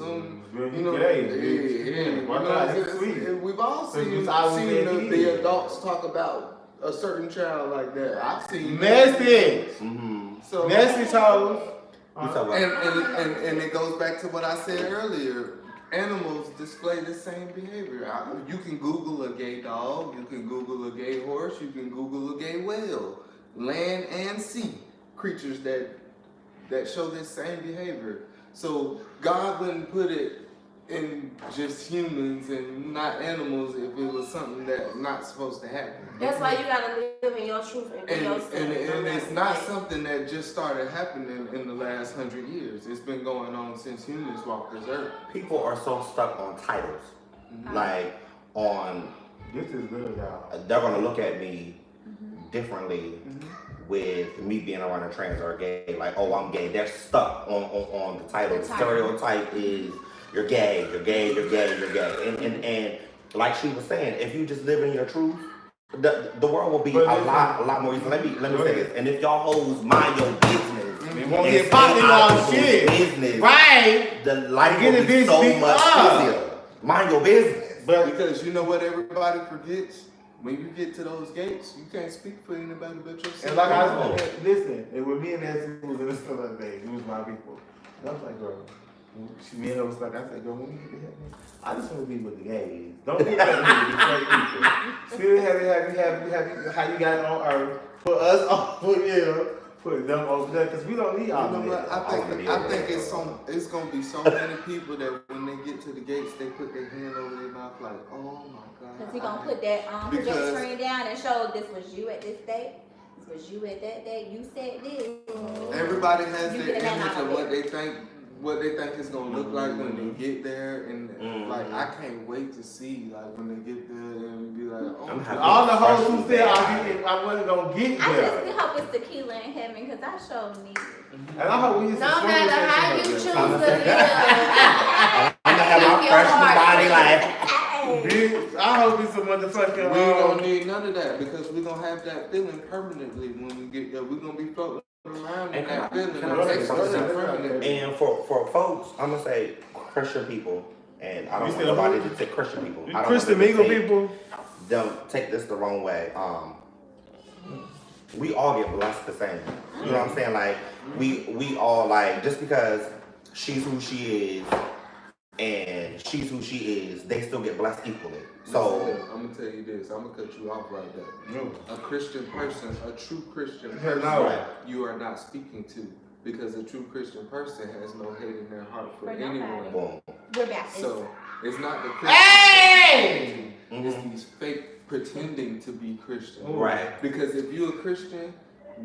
you know, we've all seen the adults talk about a certain child like that. I've seen message. So Message hoes. and it goes back to what I said earlier. Animals display the same behavior. You can Google a gay dog. You can Google a gay horse. You can Google a gay whale. Land and sea creatures that show this same behavior. So God wouldn't put it in just humans and not animals if it was something that's not supposed to happen. That's why you gotta live in your truth and be yourself. And it's not something that just started happening in the last 100 years. It's been going on since humans walked this earth. people are so stuck on titles, like on. This is good, y'all. They're gonna look at me differently with me being around a trans or a gay. Like, oh, I'm gay. They're stuck on the title. The stereotype is you're gay, you're gay, you're gay, you're gay. And like she was saying, if you just live in your truth the world will be a lot more easy. Let me say this. And if y'all hoes mind your business, We won't get popped in all shit. Business, right? The life will be so much easier. Mind your business. But because you know what everybody forgets? When you get to those gates, you can't speak for anybody but yourself. And like I said, listen, and with me and Nancy was in the store the other day, it was my people. And I was like, girl, me and her was like, I said, girl, when we get to heaven, I just want to be with the gays. Don't get that with the straight people. Still happy, how you got it on earth. Put us on, put them over there, because we don't need all of that. I think it's gonna be so many people that when they get to the gates, they put their hand over their mouth like, oh my God. Because he's going to put that project screen down and show this was you at this date. This was you at that date. You said this. Everybody has their image of what they think it's gonna look like when they get there, and like I can't wait to see like when they get there and be like, oh, all the hoes who said I wasn't gonna get I there. just hope it's tequila in heaven because I sure need it. And I hope we get No some matter how you choose to live, I'm gonna have my freshman body like. Bitch, I hope it's a motherfucking. We don't need none of that because we're gonna have that feeling permanently when we get there. We're gonna be floating around in that feeling. And for folks, I'm gonna say Christian people, and I don't want nobody to say Christian people. Christian mingle people. Don't take this the wrong way. We all get blessed the same. You know what I'm saying? Like we all like just because she's who she is and she's who she is, they still get blessed equally. So I'm gonna tell you this. I'm gonna cut you off right there. No. A Christian person, a true Christian Hell person, no. you are not speaking to because a true Christian person has no hate in their heart for anyone. boom. We're Baptist. So it's not the Christian. Hey! It's these fake pretending to be Christian. Right. Because if you're a Christian,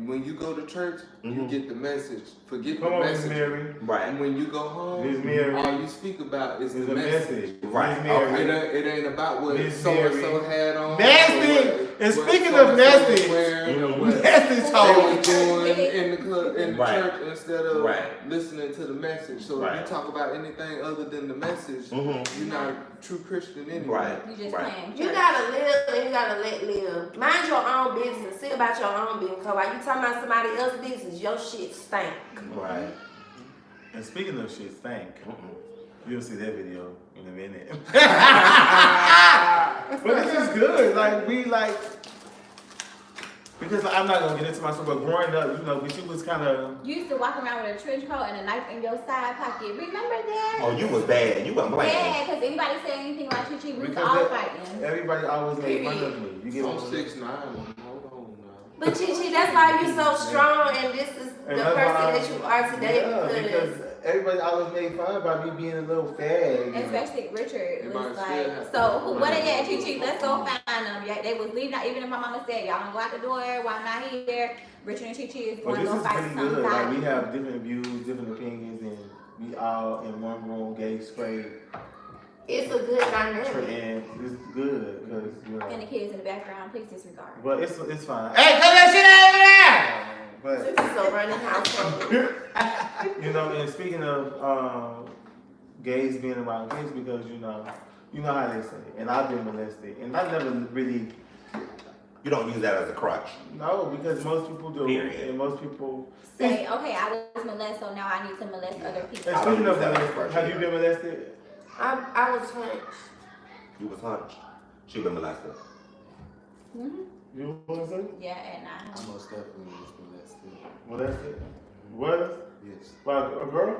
when you go to church, you get the message. Forget Come the on, message. Miss Mary. Right. And when you go home, Miss Mary. all you speak about is the It's a message. message. Right. Miss Mary. It ain't about what Miss so-and-so Mary. had on. Nasty! And what speaking of so-and-so nasty, was wearing, or what nasty they talk. was doing in the club, in the Right. church instead of Right. listening to the message. So Right. if you talk about anything other than the message, you're not a true Christian anyway. Right. You just Right. playing. you church. gotta live and you gotta let live. Mind your own business. See about your own business. Cause while you talking about somebody else's business, your shit stink. Right. And speaking of shit, stank. You'll see that video in a minute. But this is good. Like we like because I'm not gonna get into my story, but growing up, you know, but you was kind of. You used to walk around with a trench coat and a knife in your side pocket. Remember that? Oh, you was bad. You wasn't playing. Yeah, because anybody said anything about Chichi, we was Because all that- fighting. Everybody always made fun of me. You get I'm what I'm 6'9". Hold on now. But Chichi, that's why you're so strong and this is the And that's person why that you are today because everybody always made fun about me being a little fag. Especially Richard Everybody was still like, has so to- what they at, Chichi? Let's go find them. Yeah, they was leaving out. Even if my mama said, y'all don't go out the door, why I'm not here? Richard and Chichi is Well, going to this go is fight pretty good. Like somebody. we have different views, different opinions, and we all in one room, gay, straight, it's a good dynamic. and it's good because you And know. the kids in the background, please disregard. But it's fine. Hey, cut that shit over there! This is a running household. But you know, and speaking of gays being around gays, because you know how they say, and I've been molested, and I never really. You don't use that as a crutch. No, because most people do, Period. and most people. Say, okay, I was molested, so now I need to molest other people. And I don't speaking of use that as a molested, crutch have you either. been molested? I was hunched. You was hunched. She been molested. Mm-hmm. You molested? Yeah, and I most definitely was molested. Molested? Was? Yes. By a girl?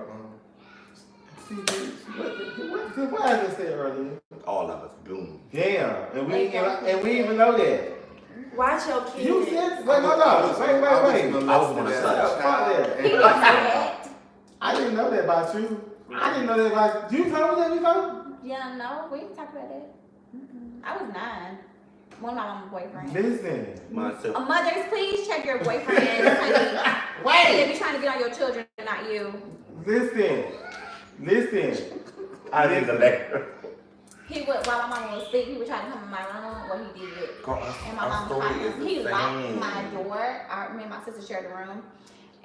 See, what I just said earlier? All of us. Boom. Damn, and we even know that. Watch your kids. You said, wait. I was gonna say. Fuck that. he didn't know that. I didn't know that about you. I didn't know that about you. You told me that before? Yeah, no, we didn't talk about that. I was 9. One of my mama's boyfriends. Listen. Myself. Mothers, please check your boyfriends, honey. Wait. They be trying to get on your children, not you. Listen. I didn't know. He would, while my mama was asleep, he would try to come in my room. What he did. And my Our mama story is he the locked same. my door. Me and my sister shared the room.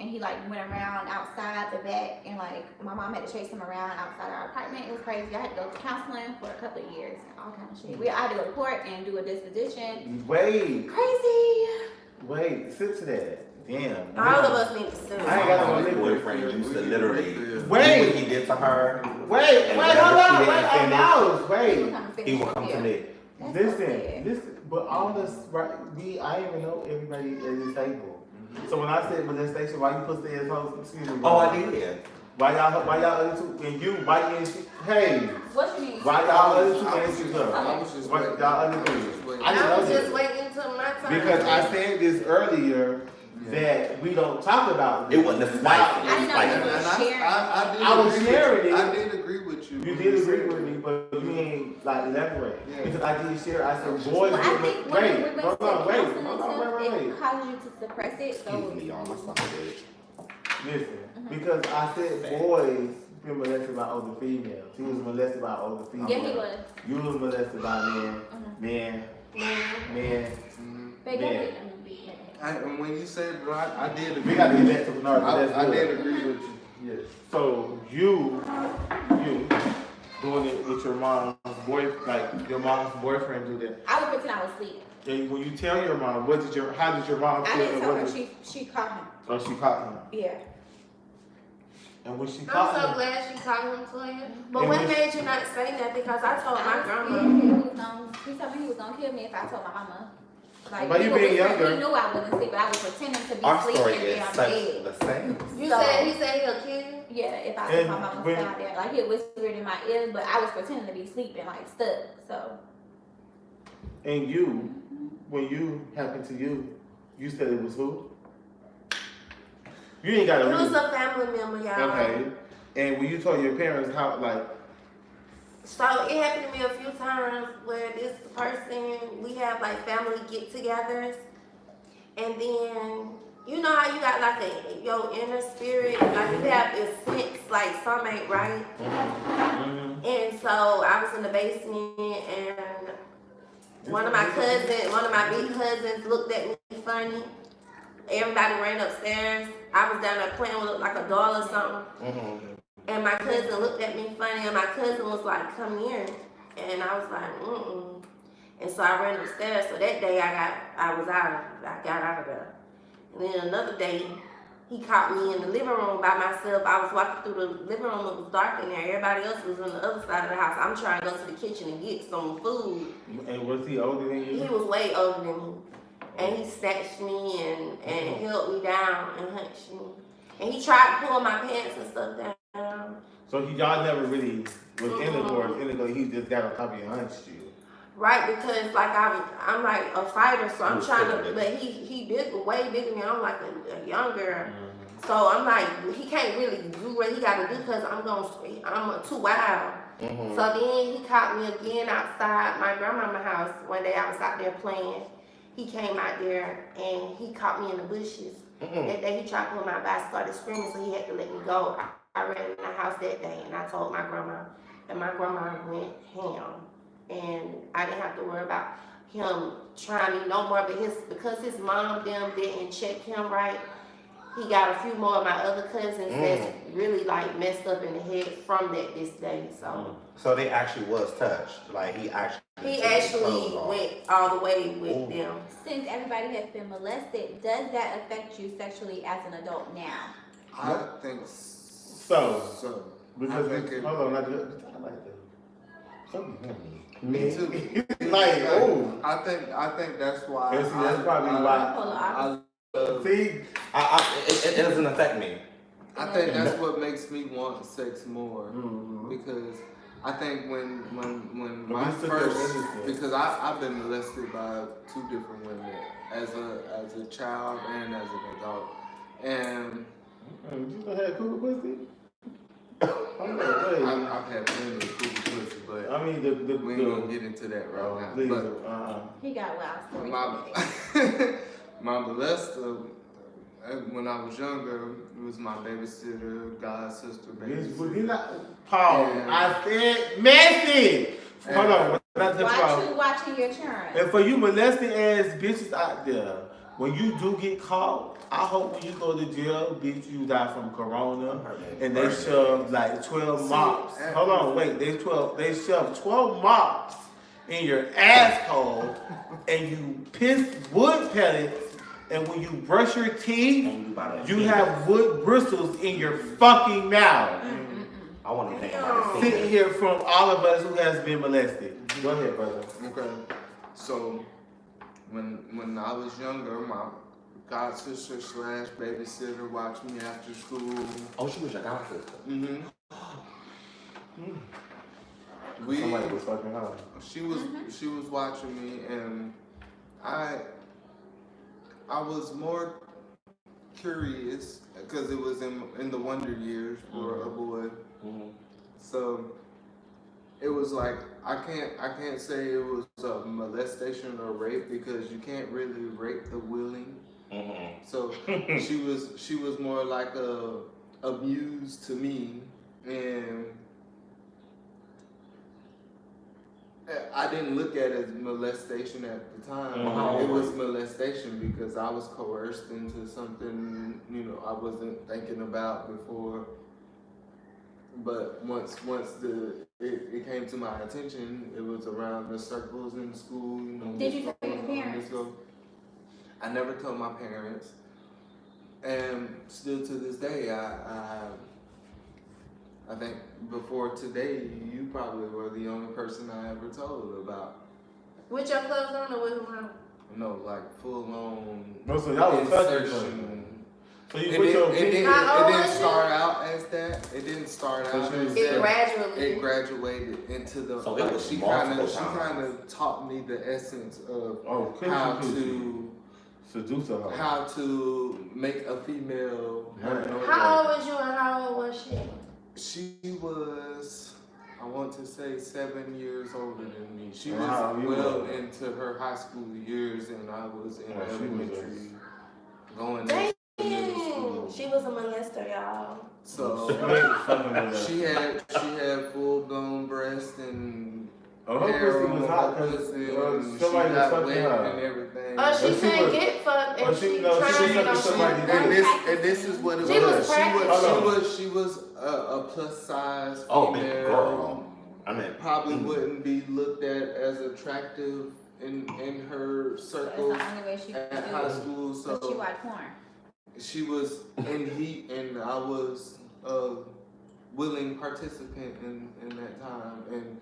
and he like went around outside the back, and like my mom had to chase him around outside our apartment. It was crazy. I had to go to counseling for a couple of years and all kind of shit. I had to go to court and do a disposition. Wait, Crazy. sit to that. Damn. All of us need to sit. I ain't got no My liquor. boyfriend used to literally Wait. what he did to her. Wait, And hold whenever on, she wait, didn't hours, wait. He will come to me. Listen, but all this, right? I even know everybody is disabled. So when I said molestation, why you put the assholes? Excuse me. Oh, I did. Why y'all other two and you? Why you? Hey, What you mean? why y'all other two answers I up? was just Why waiting. y'all other I three? was just waiting. I didn't I know was just this. waiting until my time. Because I said this earlier that we don't talk about this. It wasn't a spike. I didn't know you And were sharing. I was sharing it. I did agree with you. You did agree with me, but you ain't like elaborate. Yeah. Because I did share. I said, boys, Well, I think when we went to counseling and stuff, wait. it causes you to suppress it. Excuse So me, y'all. My stomach is. Listen, because I said boys been molested by older females. He was molested by older females. yeah, he was. You was molested by men. But Yeah. And when you said, bro, I did agree. We got to get back to Bernard. I did agree with you. Yes. So you doing it with your mom's like your mom's boyfriend do that. I would pretend I was asleep. And when you tell your mom, how did your mom I feel? didn't and tell what her. did- She caught him. Oh, she caught him. Yeah. And when she I'm caught so him, glad she called him to you. But And what when made you not say that? Because I told my grandma. He told me he was gonna kill me if I told my mama. Like, But you he being was- younger. He knew I wasn't sick, but I was pretending to be Our asleep story and is then I'm such dead. the same. You So- said he said he'll kill you? Yeah, if I And told my mama when- was out there, like he whispered in my ear, but I was pretending to be sleeping, like stuck. So and you, when you happened to you, you said it was who? You ain't got It to was a family member, y'all. Okay. And when you told your parents how, like, So it happened to me a few times where this person, we have like family get-togethers, and then you know how you got like your inner spirit, like you have a sense like some ain't right. And so I was in the basement, and one of my big cousins looked at me funny. Everybody ran upstairs. I was down there playing with like a doll or something. And my cousin looked at me funny, and my cousin was like, "Come here," and I was like, And so I ran upstairs. So that day I got out of there. And then another day, he caught me in the living room by myself. I was walking through the living room. It was dark in there. Everybody else was on the other side of the house. I'm trying to go to the kitchen and get some food. and was he older than He you? was way older than me. And he snatched me and held me down and hunched me. And he tried to pull my pants and stuff down. So y'all never really was intercourse. He just got on top of you and hunched you. Right, because like I'm like a fighter, so I'm trying to, but he big, way bigger than me. I'm like a younger, so I'm like he can't really do what he got to do because I'm too wild. So then he caught me again outside my grandmama's house one day. I was out there playing. He came out there and he caught me in the bushes. That day he tried to pull my back, started screaming, so he had to let me go. I ran in the house that day and I told my grandma, and my grandma went ham. And I didn't have to worry about him trying me no more, but because his mom them didn't check him right, he got a few more of my other cousins that's really like messed up in the head from that this day. So they actually was touched. Like he actually went all the way with them. since everybody has been molested, does that affect you sexually as an adult now? I think So. Because I think it- hold on, I like that. Something happened. Me too. Like, oh. I think that's why. Yeah, see, that's probably why. I love. See, it doesn't affect me. I think that's what makes me want sex more because I think when my But we took first your innocence. because I've been molested by two different women as a child and as an adult, and you still had cougar pussy? I've had plenty of cougar pussy, but I mean, we ain't gonna get into that right now. please, But He got wild stories. my molester, when I was younger, it was my babysitter, god sister, babysitter. Paul, Yeah. I said messy. Hold on, Watching your turn. and for you molesting ass bitches out there, when you do get caught, I hope when you go to jail, bitch, you die from corona, and they shove like 12 mops. Hold on, wait, they shove 12 mops in your asshole, and you piss wood pellets, and when you brush your teeth, you have wood bristles in your fucking mouth. I want to think about it. Sitting here from all of us who has been molested. Go ahead, brother. Okay. So when I was younger, my god sister / babysitter watched me after school. Oh, she was your god sister. Mm-hmm. Somebody was fucking her. She was watching me, and I was more curious because it was in the wonder years for a boy. So it was like I can't say it was a molestation or rape because you can't really rape the willing. So she was more like a muse to me, and I didn't look at it as molestation at the time. It was molestation because I was coerced into something, I wasn't thinking about before. But once it came to my attention, it was around the circles in school. Did you tell your parents? I never told my parents, and still to this day, I think before today, you probably were the only person I ever told about. With your clothes on or with them on? No, like full on. No, so y'all was touching. So you put your it didn't start out as that. It didn't start out as that. It graduated into the. So it was she kind of taught me the essence of how to seduce her. How to make a female. How old was you and how old was she? She was, I want to say, 7 years older than me. She was well into her high school years, and I was in elementary, going into middle school. She was a molester, y'all. So she had full blown breasts and her pussy was hot because somebody was fucking her and everything. Oh, she couldn't get fucked, and she tried. And this is what it was. She was a plus size female. Oh, big girl. Probably wouldn't be looked at as attractive in her circle at high school. So she watched porn. She was in heat, and I was a willing participant in that time, and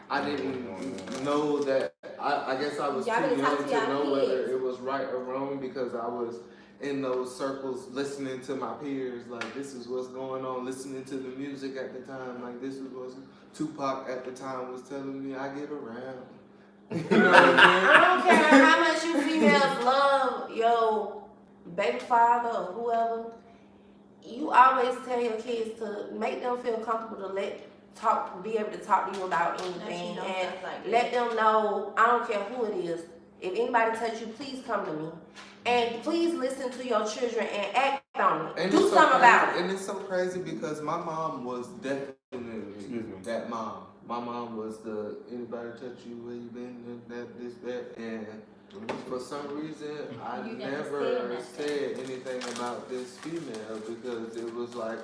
I didn't know that. I guess I was too young to know whether it was right or wrong because I was in those circles listening to my peers, like this is what's going on, listening to the music at the time, like this is what Tupac at the time was telling me, I get around. You know what I mean? I don't care how much you females love your baby father or whoever, you always tell your kids to make them feel comfortable to be able to talk to you about anything, and let them know, I don't care who it is, if anybody touch you, please come to me. And please listen to your children and act on it. And do something about it. And it's so crazy because my mom was definitely that mom. My mom was the anybody touch you, where you been, that. And for some reason, I never said anything about this female because it was like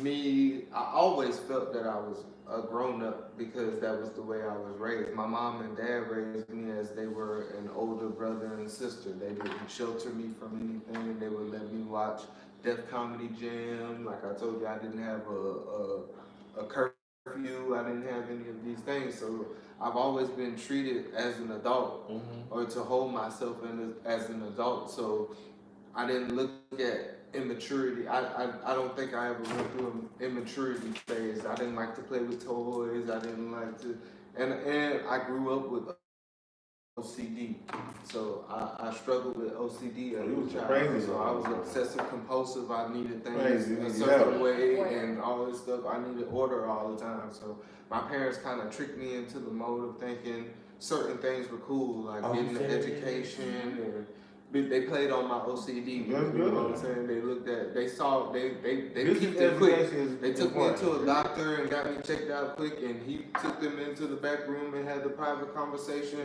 me. I always felt that I was a grown up because that was the way I was raised. My mom and dad raised me as they were an older brother and sister. They didn't shelter me from anything. They would let me watch Def Comedy Jam. Like I told you, I didn't have a curfew. I didn't have any of these things. So I've always been treated as an adult or to hold myself as an adult. So I didn't look at immaturity. I don't think I ever went through an immaturity phase. I didn't like to play with toys. I didn't like to, and I grew up with OCD. So I struggled with OCD as a child. Crazy. So I was obsessive compulsive. I needed things a certain way and all this stuff. I needed order all the time. So my parents kind of tricked me into the mode of thinking certain things were cool, like getting an education and They played on my OCD. You know what I'm saying? They looked at, they saw, they peeped it quick. They took me to a doctor and got me checked out quick, and he took them into the back room and had the private conversation.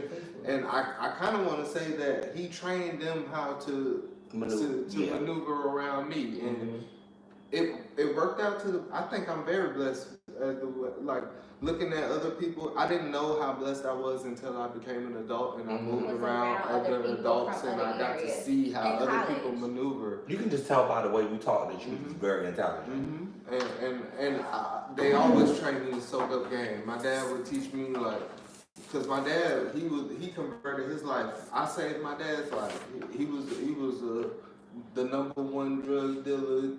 And I kind of want to say that he trained them how to maneuver around me, and it worked out I think I'm very blessed. Like looking at other people, I didn't know how blessed I was until I became an adult and I moved around other adults and I got to see how other people maneuver. You can just tell by the way you talk that you're very intelligent. And they always trained me to soak up game. My dad would teach me because my dad he converted his life. I saved my dad's life. He was the number one drug dealer,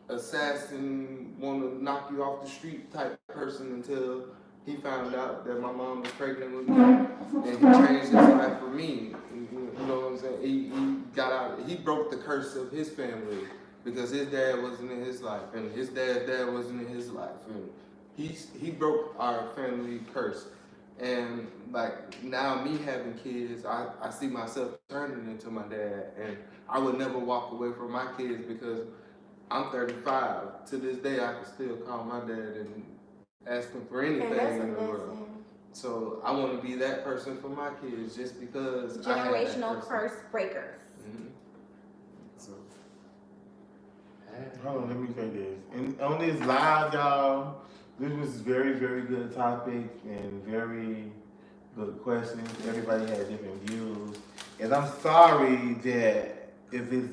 assassin, want to knock you off the street type person until he found out that my mom was pregnant with me, and he changed his life for me. You know what I'm saying? He got out. He broke the curse of his family because his dad wasn't in his life, and his dad's dad wasn't in his life, and he broke our family curse. And like now, me having kids, I see myself turning into my dad, and I would never walk away from my kids because I'm 35. To this day, I can still call my dad and ask him for anything in the world. So I want to be that person for my kids, just because generational curse breakers. So, hold on, let me say this. And on this live, y'all, this was very, very good topic and very good questions. Everybody had different views, and I'm sorry that if it's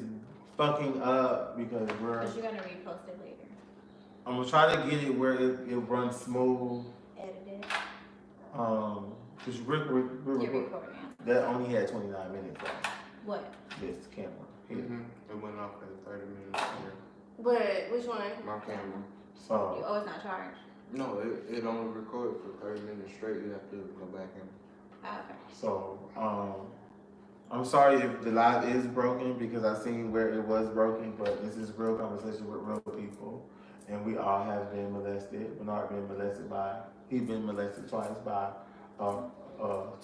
fucking up because You're gonna repost it later. I'm gonna try to get it where it runs smooth. Edit it. Cause You're recording. That only had 29 minutes on What? this camera. Here. It went off at 30 minutes here. But which one? My camera. So Oh, it's not charged. No, it only recorded for 30 minutes straight. You have to go back and. Oh, okay. So, I'm sorry if the live is broken because I seen where it was broken, but this is real conversation with real people, and we all have been molested. Bernard been molested he's been molested twice by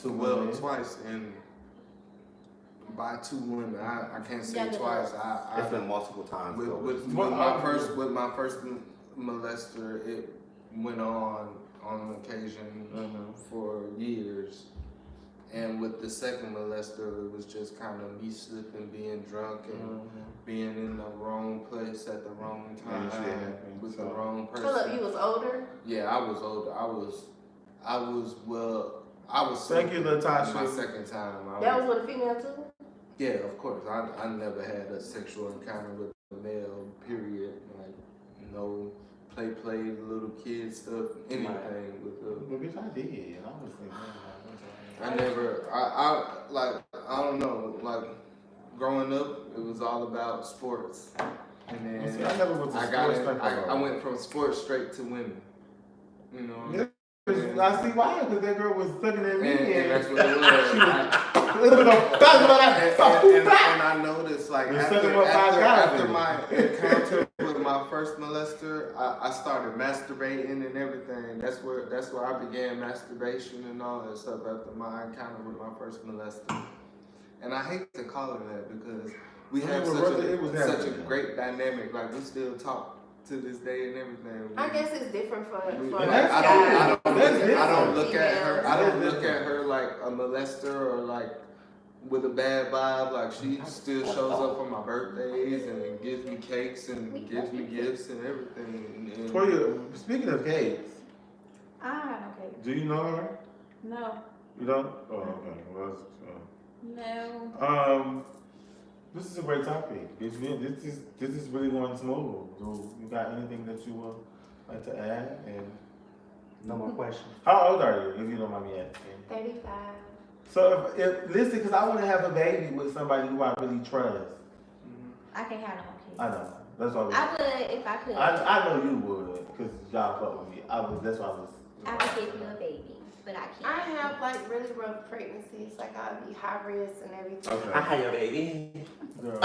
two women. Twice, and by two women. I can't say Yeah, twice. It's been multiple times. With my first molester, it went on occasion for years. And with the second molester, it was just kind of me slipping, being drunk, and being in the wrong place at the wrong time with the wrong person. Hold up, you was older? Yeah, I was older. I was Thank you, Latasha. my second time. That was with a female too? Yeah, of course. I never had a sexual encounter with a male, period. Like, no play, little kid stuff, anything with the. But bitch, I did. And I was thinking, I don't know, like, growing up, it was all about sports. And then see, I never was a sports I went from sports straight to women. You know? yeah. I see why, because that girl was looking at me And that's what it was. And I noticed, like, after my encounter with my first molester, I started masturbating and everything. That's where I began masturbation and all that stuff after my encounter with my first molester. And I hate to call it that because we have such a great dynamic. Like, we still talk to this day and everything. I guess it's different for like, I don't look at her. I don't look at her like a molester or like with a bad vibe. Like, she still shows up for my birthdays and gives me cakes and gives me gifts and everything. And for you, speaking of cakes, I have no cake. do you know her? No. You don't? Oh, okay. Well, No. This is a great topic. This is really going smooth. Do you got anything that you would like to add? And No more questions. how old are you, if you don't mind me asking? 35. So if listen, because I want to have a baby with somebody who I really trust. I can't have no more kids. I know. That's why I would if I could. I know you would, because y'all fuck with me. That's why I was. I would give you a baby, but I can't. I have like really rough pregnancies, like I'll be high risk and everything. Okay. I had your baby. Girl.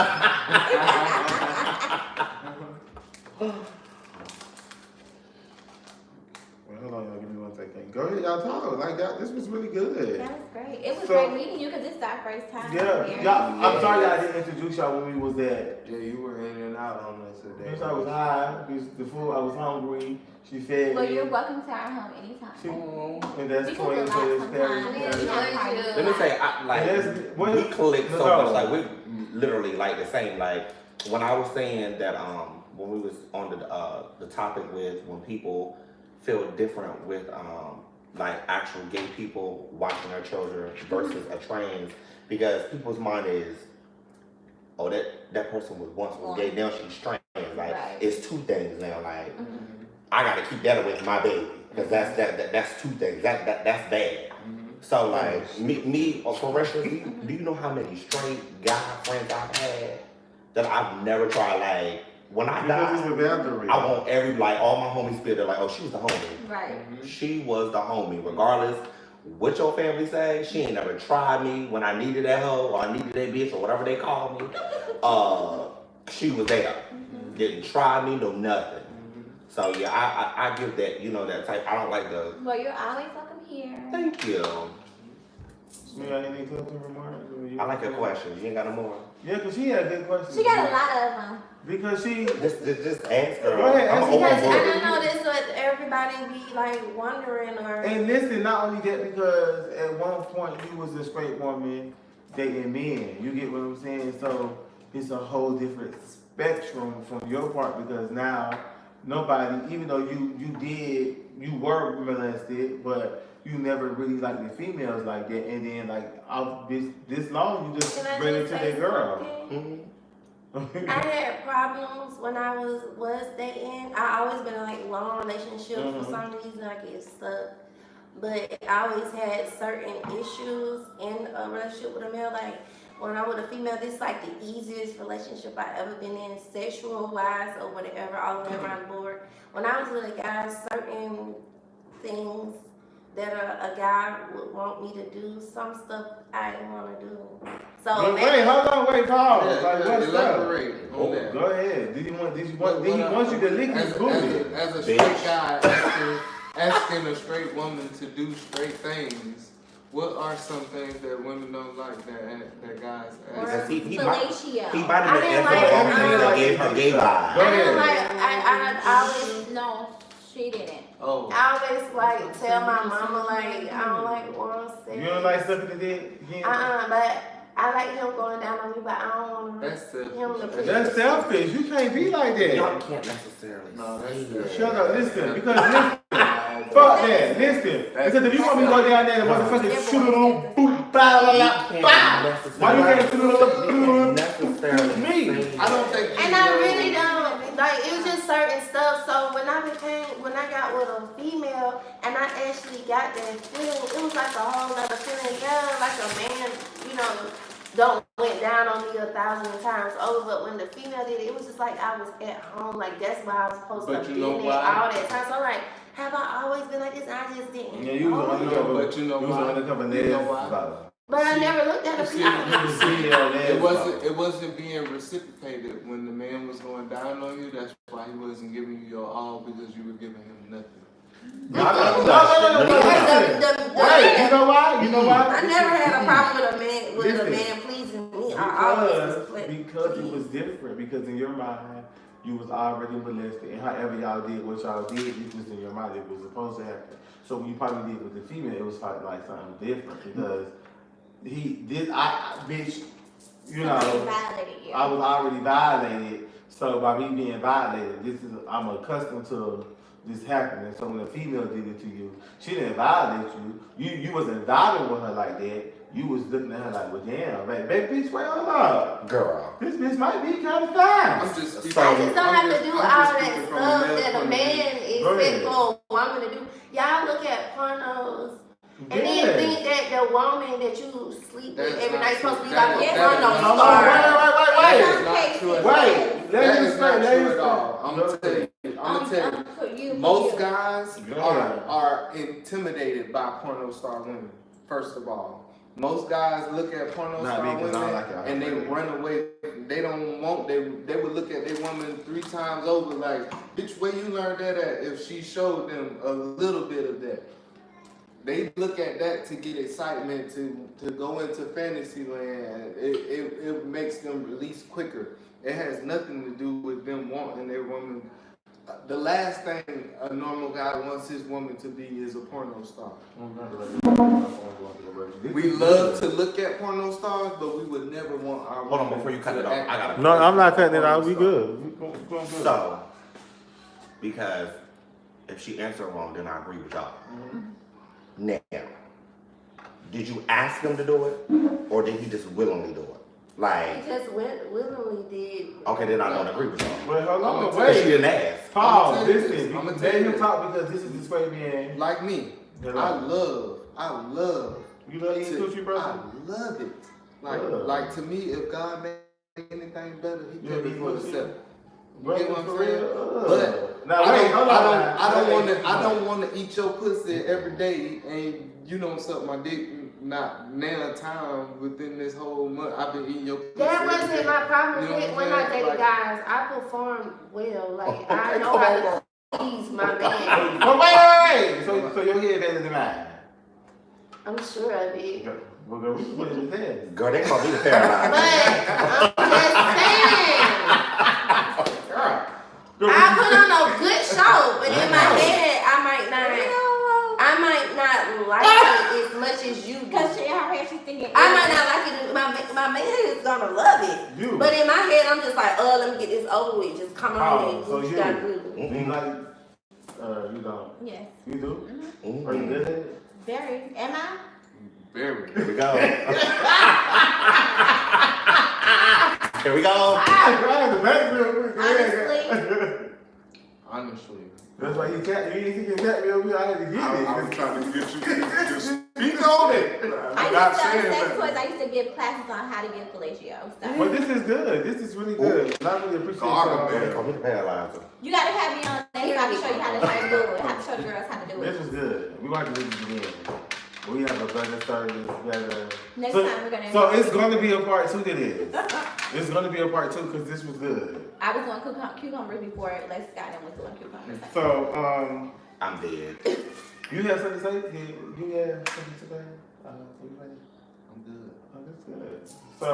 Well, hold on, y'all. Give me 1 second. Go ahead, y'all talk. Like that. This was really good. That was great. It was So- great meeting you because it's our first time. Yeah, here. y'all, I'm sorry I didn't introduce y'all when we was at. Yeah, you were in and out on us today. Because I was high, because the food, I was hungry. She fed Well, me. you're welcome to our home anytime. She, and that's We can Queen, relax so it's sometime. very, Yeah, very- yeah. Let me say, we click so much. Like we literally like the same. Like when I was saying that, when we was on the topic with when people feel different with like actual gay people watching their children versus a trans, because people's mind is, oh, that person was once gay, now she's trans. Like Right. it's two things now. Like I got to keep that away from my baby because that's two things. That's bad. So like me for reference, do you know how many straight guy friends I've had that I've never tried? Like when I because it's die, a boundary. I want all my homies feel they're like, oh, she was the homie. Right. She was the homie, regardless what your family say. She ain't never tried me when I needed that hoe or I needed that bitch or whatever they call me. She was there. Didn't try me, no nothing. So yeah, I give that, that type. I don't like the. Well, you're always welcome here. Thank you. You got any closing remarks? I like your questions. You ain't got no more. Yeah, because she had good questions. She got a lot of them. Because she. Just ask her. Go ahead, I'm ask open her. Because book. I know this what everybody be like wondering or. And listen, not only that, because at one point you was a straight woman dating men. You get what I'm saying? So it's a whole different spectrum from your part because now nobody, even though you were molested, but you never really liked the females like that. And then like out this long, you just Can I bring it just to say that girl. something? I had problems when I was dating. I always been in like long relationships. For some reason, I get stuck. But I always had certain issues in a relationship with a male. Like when I'm with a female, this is like the easiest relationship I ever been in, sexual wise or whatever, all the way around the board. When I was with a guy, certain things that a guy would want me to do, some stuff I didn't want to do. So But wait, hold on, wait, pause. Like what's up? Elaborate on that. Go ahead. Did he want you to lick his booty? As a straight guy asking a straight woman to do straight things, what are some things that women don't like that guys ask? Because he Fellatio. might have been asking for things that gave her gay vibe. Go ahead. I always No, she didn't. Oh. I always like tell my mama like I don't like oral sex. You don't like sucking the dick? Yeah. But I like him going down on me, but I don't want That's him to selfish. push That's selfish. You can't be like that. Y'all can't necessarily No, say that's that. Shut up, listen. Because listen. Fuck that. Listen. Because if you want me to go down there and motherfucking shoot it on boom, blah, blah, blah, blah. Why you can't shoot it on necessarily me? I don't think. And I really don't like. It was just certain stuff. So when I got with a female, and I actually got that feeling, it was like a whole other feeling. Yeah, like a man, don't went down on me 1,000 times over. But when the female did it, it was just like I was at home. Like that's why I was supposed But to you be know there why? all that time. So I'm like, have I always been like this? And I just didn't. Yeah, you was know. undercover. But you know You was why? undercover You know nasty why? about it. But I never looked at a See, female. It wasn't being reciprocated when the man was going down on you. That's why he wasn't giving you your all because you were giving him nothing. No. Wait, you know why? You know why? I never had a problem with a man pleasing me. I always was Because it was different. Because in your mind, you was already molested, and however y'all did what y'all did, it was in your mind. It was supposed to happen. So when you probably did with the female, it was like something different because bitch, Violated you. I was already violated. So by me being violated, I'm accustomed to this happening. So when a female did it to you, she didn't violate you. You wasn't vibing with her like that. You was looking at her like, well, damn, baby, bitch, wait, hold up. Girl. This bitch might be kind of fine. I'm just speaking. I just don't have to do all that speaking from stuff male that a point of man view. Go ahead. expects for a woman to do. Y'all look at pornos and Yeah. then think that the woman that you sleep with That's every not night supposed to be true. like a That porno is No, star. That is Some not cases, true at all. Wait, let That me is not explain. true at all. I'm gonna tell you. Most guys are intimidated by porno star women. First of all, most guys look at porno Not star me, 'cause I women don't like it. and they run away. They don't want. They would look at their woman 3 times over, like, bitch, where you learned that at? If she showed them a little bit of that. they look at that to get excitement to go into fantasy land. It makes them release quicker. It has nothing to do with them wanting their woman. The last thing a normal guy wants his woman to be is a porno star. We love to look at porno stars, but we would never want our Hold on, woman before you cut to it off, act I got a No, I'm not cutting it porno out. We star. good. We going good. So, because if she answered wrong, then I agree with y'all. Now, did you ask him to do it, or did he just willingly do it? He Like, just willingly did. okay, then I don't agree with y'all. But hold on, Because she wait. didn't ask. Pause. I'ma tell you Listen, this. we I'ma can tell let you him this. talk because this is the straight man. Like me, Yeah. I love. You love eating coochie, bro? I love it. Like to me, if God made anything better, He You put eat it for the coochie? seven. You Bro, get what I'm for saying? real? But Now, wait, hold on. I don't want to eat your pussy every day, and you don't suck my dick. Not now time within this whole month. I've been eating your pussy. That every wasn't day. my problem. You know what When I'm I saying? dated Like- guys, I performed well. Like I Okay, know come how on, to please my man. So wait. So your head better than mine. I'm sure of it. Well, girl, we can put it in there. Girl, they call me the paralyzed. But I'm just saying. I put on a good show, but in my head, I might not like it as much as you do. Because in her head, she's thinking. I might not like it. My man is gonna love it. You. But in my head, I'm just like, let me get this over with. Just come on and do so what you you. gotta do. You like, you don't. Yes. You do? Mm-hmm. Are you good at it? Very. Am I? Very. Here we go. Here we go. Honestly. Honestly, That's why you can tap me over here. I had to get I was it. trying to get you to speak on it. I I'm not used to sell saying sex that. toys. I used to give classes on how to give fellatio. So. But this is good. This is really good. And I really appreciate Garden, y'all. They call me the paralyzer. You gotta have me on there so I can show you how to do it. How to show the girls how to do This it. is good. We're going to do this again. We have a better service. Next So- time we're gonna. So it's going to be a part 2 to this. It's going to be a part 2 because this was good. I was doing cucumbers before Les Scott and was doing cucumbers. So, I'm dead. you have something to say? You have something to say? I'm good. Oh, that's good. So,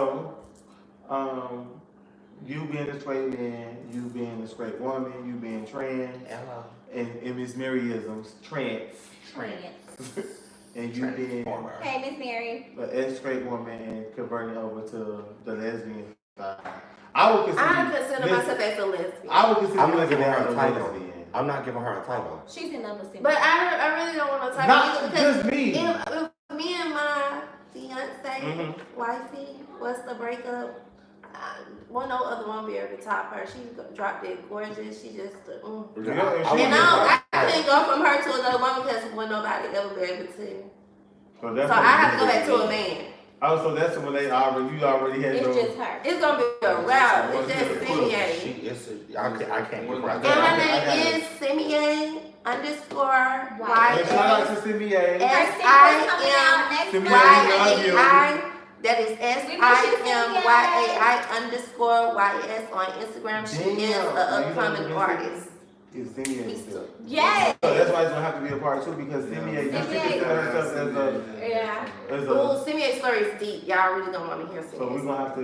you being a straight man, you being a straight woman, you being trans, Hello. and Miss Maryisms, trans, Trans. and you being Transformer. Hey, Miss Mary. an straight woman and converting over to the lesbian side. I would consider. I consider myself as a lesbian. I would consider I'm you not as giving her a a title. lesbian. I'm not giving her a title. She's in love with Cindy. But I really don't want to talk Not about it because just me. if me and my fiance, Mhm. wifey, was the breakup, well, no other one be able to top her. She dropped it gorgeous. She just, Yeah, And I couldn't go from her to another woman because well, nobody ever be able to. So So I have to go back to a man. Oh, so that's when you already had it's your. just her. It's gonna be a route. It's just She Simier. is. I can't give her a And title. her name is Simier _ And shout out to CBA. Her single's coming out next Send me month. a love you. SIMYAI. That is SIMYAI _ on Instagram. She is an upcoming artist. It's CBA still. Yes. So that's why it's gonna have to be a part 2 because CBA she consider herself Yeah. as Ooh, a. Simier's story is deep. Y'all really don't want to hear So we're Simier's. gonna have to.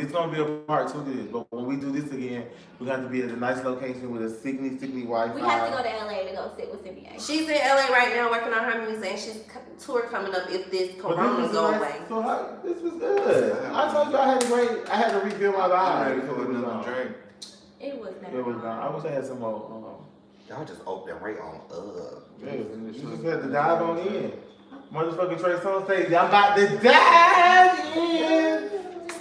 This gonna be a part 2 to this. But when we do this again, we have to be at a nice location with a sickly Wi-Fi. We have to go to LA to go sit with Cindy. She's in LA right now working on her music, and she's tour coming up if this But corona was go nice. away. So this was good. I told you I had I had to rebuild my I'm life. ready for another drink. It was never. It was gone. I wish I had some more. Y'all just open right on Yeah, you just had to dive on in. Motherfucking Trey Songz say, I'm about to dive in.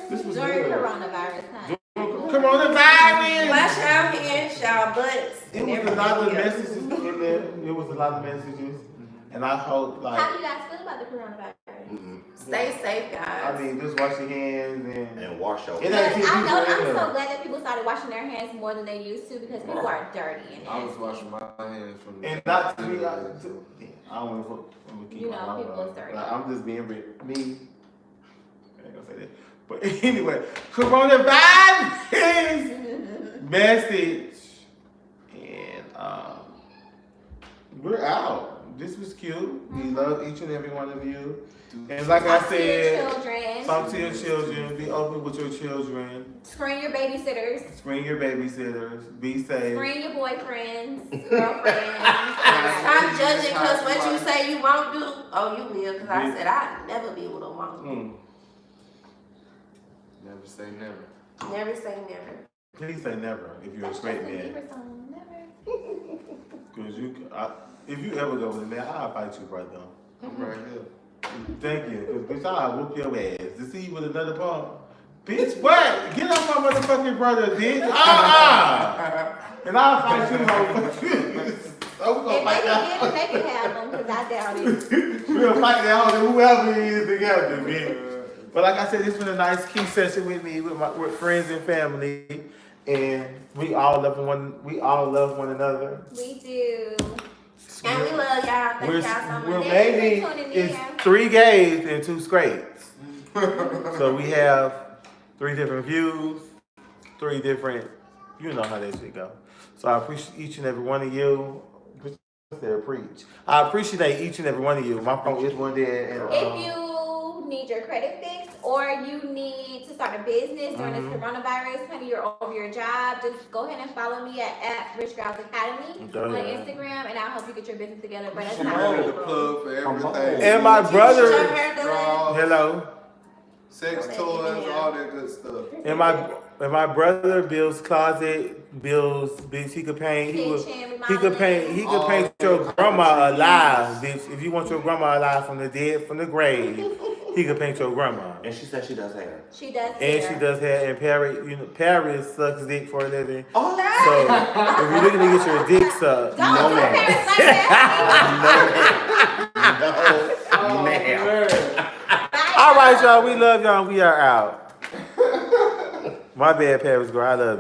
This was During good. coronavirus time. Come on, the dive in. Wash y'all hands, y'all butts. It and was a lot of everything else. messages in there. It was a lot of messages. And I hope, How like, do you guys feel about the coronavirus? Stay safe, guys. I mean, just wash your hands and. and wash your. It But ain't I keep know, people in I'm there. so glad that people started washing their hands more than they used to because people are dirty and I was nasty. washing my hands from. And not to me, I don't want to keep You my know, mouth people out. is dirty. Like, I'm just being me. I ain't gonna say that. But anyway, coronavirus message. And we're out. This was cute. We love each and every one of you. And like I Talk to your said, children. talk to your children. Be open with your children. Screen your babysitters. Screen your babysitters. Be safe. Screen your boyfriends, girlfriends. Stop judging because what you say you won't do, oh, you will. Because I said I'd never be able to want. Never say never. Never say never. Please say never if you're a straight man. Because if you ever go with a man, I'll fight you, brother. I'm right here. Thank you. Because bitch, I'll whoop your ass. To see you with another bum. Bitch, what? Get off my motherfucking brother, bitch. And I'll fight you, motherfucker. So we're gonna If fight they that. can get it, they can have them, because I doubt it. We'll fight that hoe, whoever it is together, bitch. But like I said, it's been a nice key session with me, with friends and family. And we all love one another. We do. And we love y'all. Thank y'all so much. We're Thank you maybe for tuning it's in. 3 gays and 2 straights. So we have 3 different views, 3 different, you know how that shit go. So I appreciate each and every one of you. Preach. I appreciate each and every one of you. My phone is one there. And, If you need your credit fixed or you need to start a business during this coronavirus, honey, you're over your job, just go ahead and follow me at Rich Girls Academy on Instagram, and I'll help you get your business together. But it's I'm not ready to plug for everything. And my brother, Draws, hello. sex toys, all that good stuff. And my brother builds closet, builds bitch. He could paint. He could paint your grandma alive, bitch. If you want your grandma alive from the dead, from the grave, he could paint your grandma. And she said she does hair. She does. And she does hair. And Paris sucks dick for a living. Oh, So if you're looking to get your dick sucked, Don't no do man. Paris like that. no, ma'am. All right, y'all. We love y'all. We are out. My bad, Paris girl. I love you.